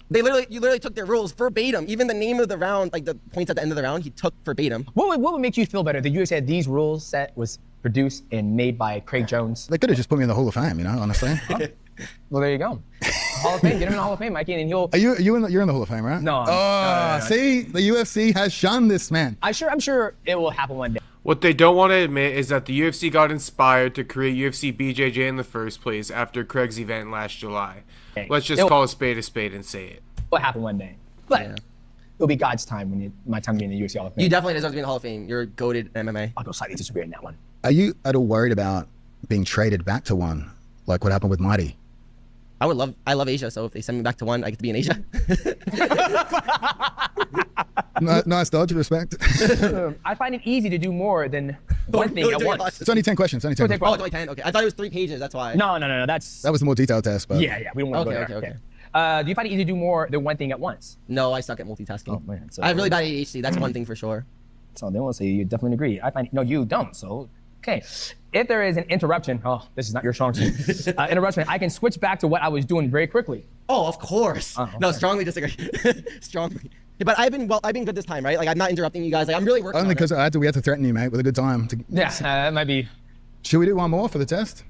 Speaker 4: You literally took their rules verbatim. Even the name of the round, like the points at the end of the round, he took verbatim.
Speaker 2: What would make you feel better? The UFC said these rules set was produced and made by Craig Jones.
Speaker 5: They could have just put me in the Hall of Fame, honestly.
Speaker 2: Well, there you go. Hall of Fame. Get him in the Hall of Fame, Mikey, and he'll.
Speaker 5: You're in the Hall of Fame, right?
Speaker 2: No.
Speaker 5: No. See, the UFC has shunned this man.
Speaker 2: I'm sure it will happen one day.
Speaker 1: What they don't want to admit is that the UFC got inspired to create UFC BJJ in the first place after Craig's event last July.
Speaker 2: Okay.
Speaker 1: Let's just call a spade and say it.
Speaker 2: Will happen one day, but it'll be God's time when my time to be in the UFC Hall of Fame.
Speaker 4: You definitely deserve to be in the Hall of Fame. You're goated MMA.
Speaker 2: I'll go slightly disagree on that one.
Speaker 5: Are you at all worried about being traded back to one, like what happened with Mighty?
Speaker 4: I love Asia, so if they send me back to one, I get to be in Asia.
Speaker 5: Nice dodge, respect.
Speaker 2: I find it easy to do more than one thing at once.
Speaker 5: It's only 10 questions. Only 10.
Speaker 4: Oh, it's only 10. Okay, I thought it was 3 pages. That's why.
Speaker 2: No.
Speaker 5: That was the more detailed test, but
Speaker 2: Yeah. We don't want to go there.
Speaker 4: Okay.
Speaker 2: Do you find it easy to do more than one thing at once?
Speaker 4: No, I suck at multitasking.
Speaker 2: Oh, man, so-
Speaker 4: I have really bad ADHD. That's one thing for sure.
Speaker 2: So they will say you definitely agree. I find no, you don't. So okay, if there is an interruption, this is not your strong suit. Interruption, I can switch back to what I was doing very quickly.
Speaker 4: Oh, of course.
Speaker 2: Okay.
Speaker 4: No, strongly disagree. Strongly. Yeah, but I've been good this time, right? Like I'm not interrupting you guys. Like I'm really working.
Speaker 5: only
Speaker 4: on
Speaker 5: because
Speaker 4: it.
Speaker 5: we had to threaten you, mate, with a good time.
Speaker 2: That might be.
Speaker 5: Should we do one more for the test?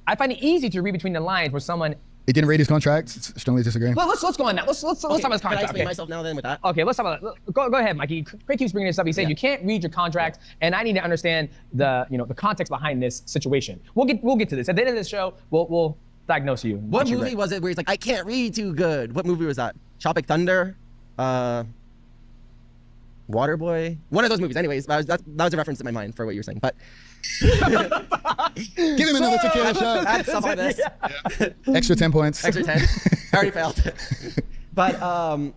Speaker 2: I find it easy to read between the lines where someone.
Speaker 5: He didn't read his contract. Strongly disagree.
Speaker 2: Well, let's go on that. Let's talk about his
Speaker 4: Can I
Speaker 2: contract.
Speaker 4: explain myself now then with that?
Speaker 2: Okay, let's talk about that. Go ahead, Mikey. Craig keeps bringing this up. He said you can't read your contract, and I need to understand the context behind this situation. We'll get to this at the end of this show. We'll diagnose you.
Speaker 4: What movie was it where he's like, I can't read too good? What movie was that? Tropic Thunder? Waterboy? One of those movies. Anyways, that was a reference in my mind for what you were saying. But
Speaker 5: Give him another tequila shot.
Speaker 4: add stuff like this.
Speaker 5: Extra 10 points.
Speaker 4: Extra 10. I already failed. But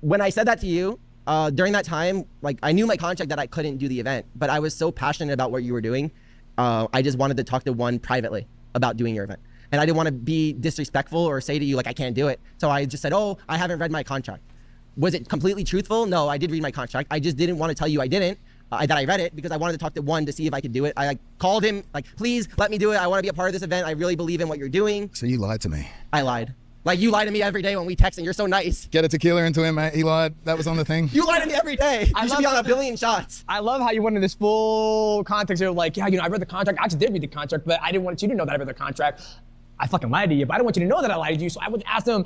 Speaker 4: when I said that to you, during that time, like I knew my contract that I couldn't do the event, but I was so passionate about what you were doing. I just wanted to talk to one privately about doing your event. And I didn't want to be disrespectful or say to you, like, I can't do it. So I just said, oh, I haven't read my contract. Was it completely truthful? No, I did read my contract. I just didn't want to tell you I didn't, that I read it because I wanted to talk to one to see if I could do it. I called him, like, please let me do it. I want to be a part of this event. I really believe in what you're doing.
Speaker 5: So you lied to me.
Speaker 4: I lied. Like, you lie to me every day when we text and you're so nice.
Speaker 5: Get a tequila into him, mate. He lied. That was on the thing.
Speaker 4: You lie to me every day. You should be on 1 billion shots.
Speaker 2: I love how you went into this full context. You're like, I read the contract. I actually did read the contract, but I didn't want you to know that I read the contract. I fucking lied to you, but I don't want you to know that I lied to you. So I would ask them,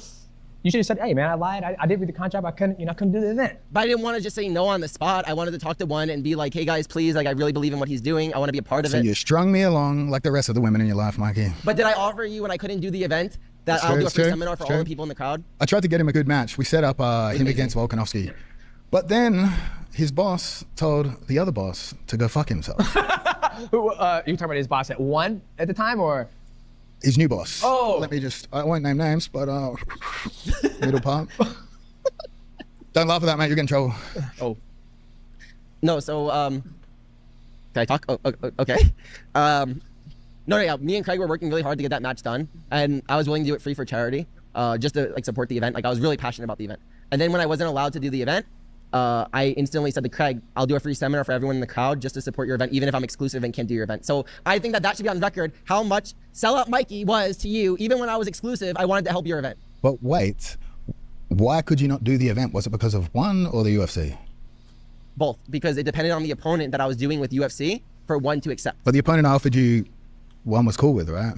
Speaker 2: you should have said, hey man, I lied. I did read the contract, but I couldn't do the event.
Speaker 4: But I didn't want to just say no on the spot. I wanted to talk to one and be like, hey guys, please, like I really believe in what he's doing. I want to be a part of
Speaker 5: So
Speaker 4: it.
Speaker 5: you strung me along like the rest of the women in your life, Mikey.
Speaker 4: But did I offer you when I couldn't do the event that
Speaker 5: It's
Speaker 4: I'll
Speaker 5: true,
Speaker 4: do a
Speaker 5: it's
Speaker 4: free
Speaker 5: true,
Speaker 4: seminar for
Speaker 5: it's
Speaker 4: all the
Speaker 5: true.
Speaker 4: people in the crowd?
Speaker 5: I tried to get him a good match. We set up him against Volkanovski. But then his boss told the other boss to go fuck himself.
Speaker 2: Who, you talking about his boss at 1 at the time, or?
Speaker 5: His new boss.
Speaker 2: Oh.
Speaker 5: Let me just, I won't name names, but middle part. Don't laugh at that, mate. You'll get in trouble.
Speaker 4: Oh. No, so, can I talk? Oh, okay. No, yeah, me and Craig were working really hard to get that match done. And I was willing to do it free for charity, just to like support the event. Like I was really passionate about the event. And then when I wasn't allowed to do the event, I instantly said to Craig, I'll do a free seminar for everyone in the crowd just to support your event, even if I'm exclusive and can't do your event. So I think that should be on record, how much Sellout Mikey was to you. Even when I was exclusive, I wanted to help your event.
Speaker 5: But wait, why could you not do the event? Was it because of one or the UFC?
Speaker 4: Both, because it depended on the opponent that I was doing with UFC for one to accept.
Speaker 5: But the opponent I offered you, one was cool with, right?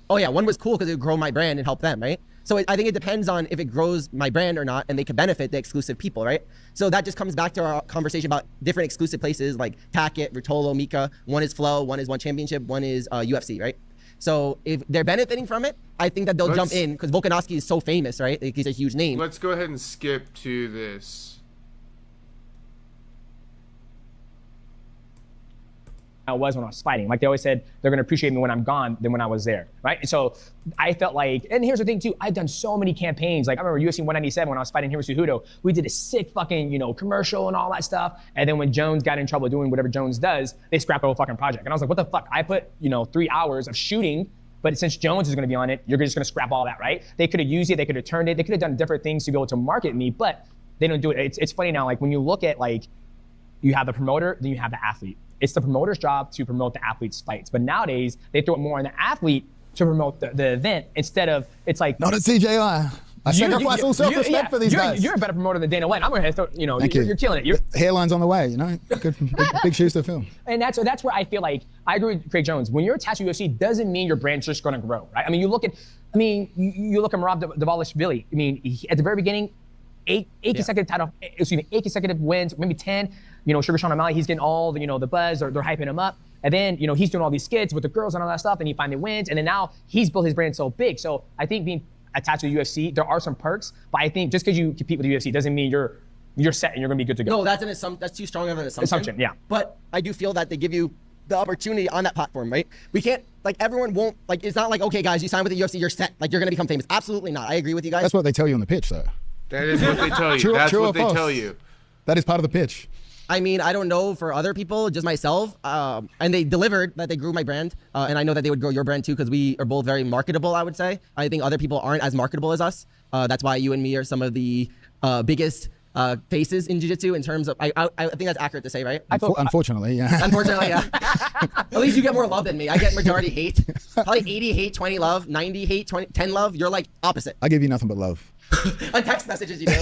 Speaker 4: Oh yeah, one was cool because it would grow my brand and help them, right? So I think it depends on if it grows my brand or not, and they can benefit the exclusive people, right? So that just comes back to our conversation about different exclusive places like Tackett, Rotolo, Mika. One is Flow, one is One Championship, one is UFC, right? So if they're benefiting from it, I think that they'll jump in because Volkanovski is so famous, right? Like, he's a huge name.
Speaker 1: Let's go ahead and skip to this.
Speaker 2: I was when I was fighting. Like they always said, they're gonna appreciate me when I'm gone than when I was there, right? And so I felt like, and here's the thing too, I've done so many campaigns. Like I remember UFC 197 when I was fighting Hiroshi Cejudo, we did a sick fucking, commercial and all that stuff. And then when Jones got in trouble doing whatever Jones does, they scrapped the whole fucking project. And I was like, what the fuck? I put, 3 hours of shooting, but since Jones is gonna be on it, you're just gonna scrap all that, right? They could have used it, they could have turned it, they could have done different things to be able to market me, but they don't do it. It's funny now, like when you look at like, you have the promoter, then you have the athlete. It's the promoter's job to promote the athlete's fights. But nowadays, they throw it more on the athlete to promote the event instead of, it's like...
Speaker 5: Not at CJI. I sacrifice all self-respect for these guys.
Speaker 2: You're a better promoter than Dana White. I'm going to, you're killing it.
Speaker 5: Hairline's on the way, Good, big shoes to fill.
Speaker 2: And that's where I feel like, I agree with Craig Jones. When you're attached to UFC, doesn't mean your brand's just going to grow, right? I mean, you look at Merab Dvalishvili. At the very beginning, eight consecutive wins, maybe 10. Sugar Sean O'Malley, he's getting all the buzz, they're hyping him up. And then, he's doing all these skits with the girls and all that stuff, and he finally wins. And then now he's built his brand so big. So I think being attached to the UFC, there are some perks, but I think just because you compete with the UFC doesn't mean you're set and you're gonna be good to go.
Speaker 4: No, that's too strong of an assumption.
Speaker 2: Yeah.
Speaker 4: But I do feel that they give you the opportunity on that platform, right? We can't, everyone won't, it's not like, okay guys, you sign with the UFC, you're set, you're gonna become famous. Absolutely not. I agree with you guys.
Speaker 5: That's what they tell you on the pitch, though.
Speaker 1: That is what they tell you. That's what they tell you.
Speaker 5: That is part of the pitch.
Speaker 4: I mean, I don't know for other people, just myself, and they delivered that they grew my brand, and I know that they would grow your brand too because we are both very marketable, I would say. I think other people aren't as marketable as us. That's why you and me are some of the biggest faces in jiu-jitsu in terms of, I think that's accurate to say, right?
Speaker 5: Unfortunately, yeah.
Speaker 4: Unfortunately, yeah. At least you get more love than me. I get majority hate. Probably 80 hate, 20 love, 90 hate, 10 love. You're like opposite.
Speaker 5: I give you nothing but love.
Speaker 4: On text messages, you do.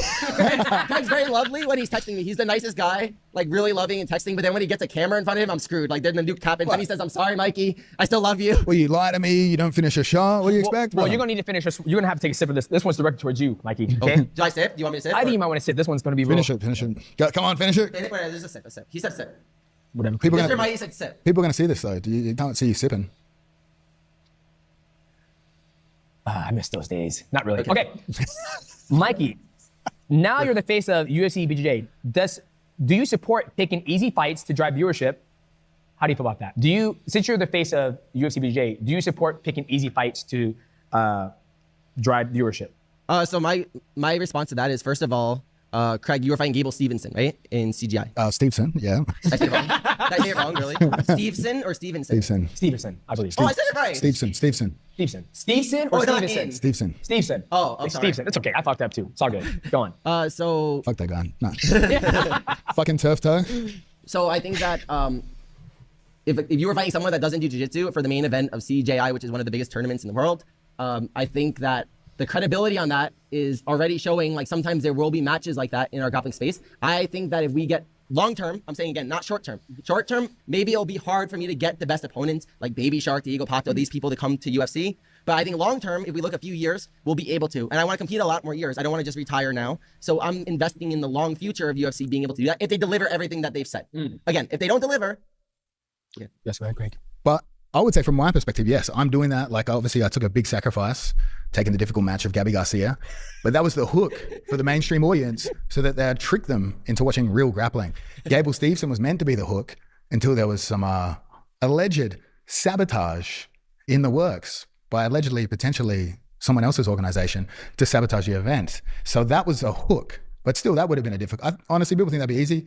Speaker 4: Craig's very lovely when he's texting me. He's the nicest guy, really loving and texting. But then when he gets a camera in front of him, I'm screwed. Then the nuke happens, and he says, "I'm sorry, Mikey. I still love you."
Speaker 5: Well, you lie to me. You don't finish a shot. What do you expect?
Speaker 2: Well, you're gonna need to finish this. You're gonna have to take a sip of this. This one's directed towards you, Mikey. Okay.
Speaker 4: Do I sip? Do you want me to sip?
Speaker 2: I think you might want to sip. This one's gonna be
Speaker 5: finish it. Go, come on, finish it.
Speaker 4: There's a sip. He said sip.
Speaker 2: Whatever.
Speaker 4: Mr. Mikey said sip.
Speaker 5: People are gonna see this though. You can't see you sipping.
Speaker 2: I miss those days. Not really. Okay. Mikey, now you're the face of UFC BJJ. Do you support picking easy fights to drive viewership? How do you feel about that? Since you're the face of UFC BJJ, do you support picking easy fights to drive viewership?
Speaker 4: So my response to that is, first of all, Craig, you were fighting Gable Stevenson, right? In CGI.
Speaker 5: Stevenson, yeah.
Speaker 4: Did I say it wrong? Did I say it wrong, really? Stevenson or Stevenson?
Speaker 2: Stevenson, I believe.
Speaker 4: Oh, I said it right.
Speaker 5: Stevenson
Speaker 2: Or
Speaker 4: Stevenson?
Speaker 5: Stevenson.
Speaker 4: Oh, I'm sorry.
Speaker 2: Stevenson. It's okay. I fucked up too. It's all good. Go on.
Speaker 4: So.
Speaker 5: Fuck that guy. No. Fucking turf toe.
Speaker 4: So I think that if you were fighting someone that doesn't do jiu-jitsu for the main event of CJI, which is one of the biggest tournaments in the world, I think that the credibility on that is already showing, sometimes there will be matches like that in our grappling space. I think that if we get long-term, I'm saying again, not short-term. Short-term, maybe it'll be hard for me to get the best opponents like Baby Shark, Diego Pato, these people to come to UFC. But I think long term, if we look a few years, we'll be able to. And I want to compete a lot more years. I don't want to just retire now. So I'm investing in the long future of UFC being able to do that if they deliver everything that they've said. Again, if they don't deliver, yeah.
Speaker 2: That's right, Craig.
Speaker 5: But I would say from my perspective, yes, I'm doing that. Like, obviously I took a big sacrifice, taking the difficult match of Gabby Garcia, but that was the hook for the mainstream audience so that they'd trick them into watching real grappling. Gable Steveson was meant to be the hook until there was some alleged sabotage in the works by allegedly, potentially someone else's organization to sabotage the event. So that was a hook, but still that would have been a difficult, honestly, people think that'd be easy.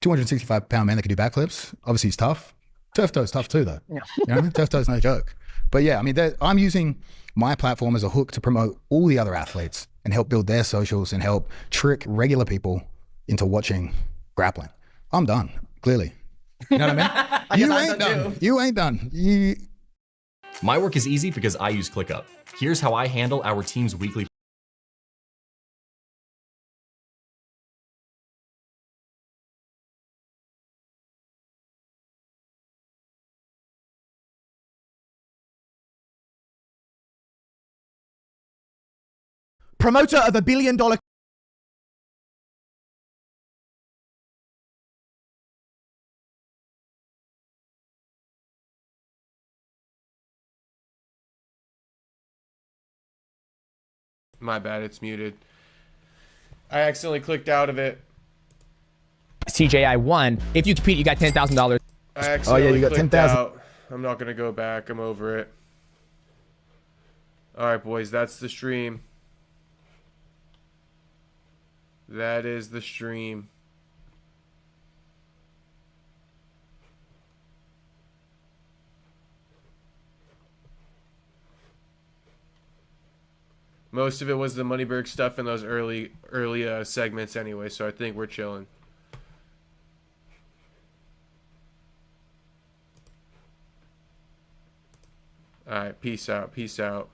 Speaker 5: 265-pound man that can do backflips, obviously he's tough. Turf toe's tough too, though. Yeah. You know what I mean? Turf toe's no joke. But yeah, I mean, I'm using my platform as a hook to promote all the other athletes and help build their socials and help trick regular people into watching grappling. I'm done, clearly. You know what I mean? You ain't done. You ain't done.
Speaker 6: My work is easy because I use ClickUp. Here's how I handle our team's weekly.
Speaker 3: Promoter of $1 billion.
Speaker 1: My bad, it's muted. I accidentally clicked out of it.
Speaker 2: CJI won. If you compete, you got $10,000.
Speaker 1: I accidentally
Speaker 5: you got
Speaker 1: clicked
Speaker 5: 10,000.
Speaker 1: out. I'm not gonna go back. I'm over it. All right, boys, that's the stream. That is the stream. Most of it was the Moneyberg stuff in those early segments anyway, so I think we're chilling. All right, peace out. Peace out.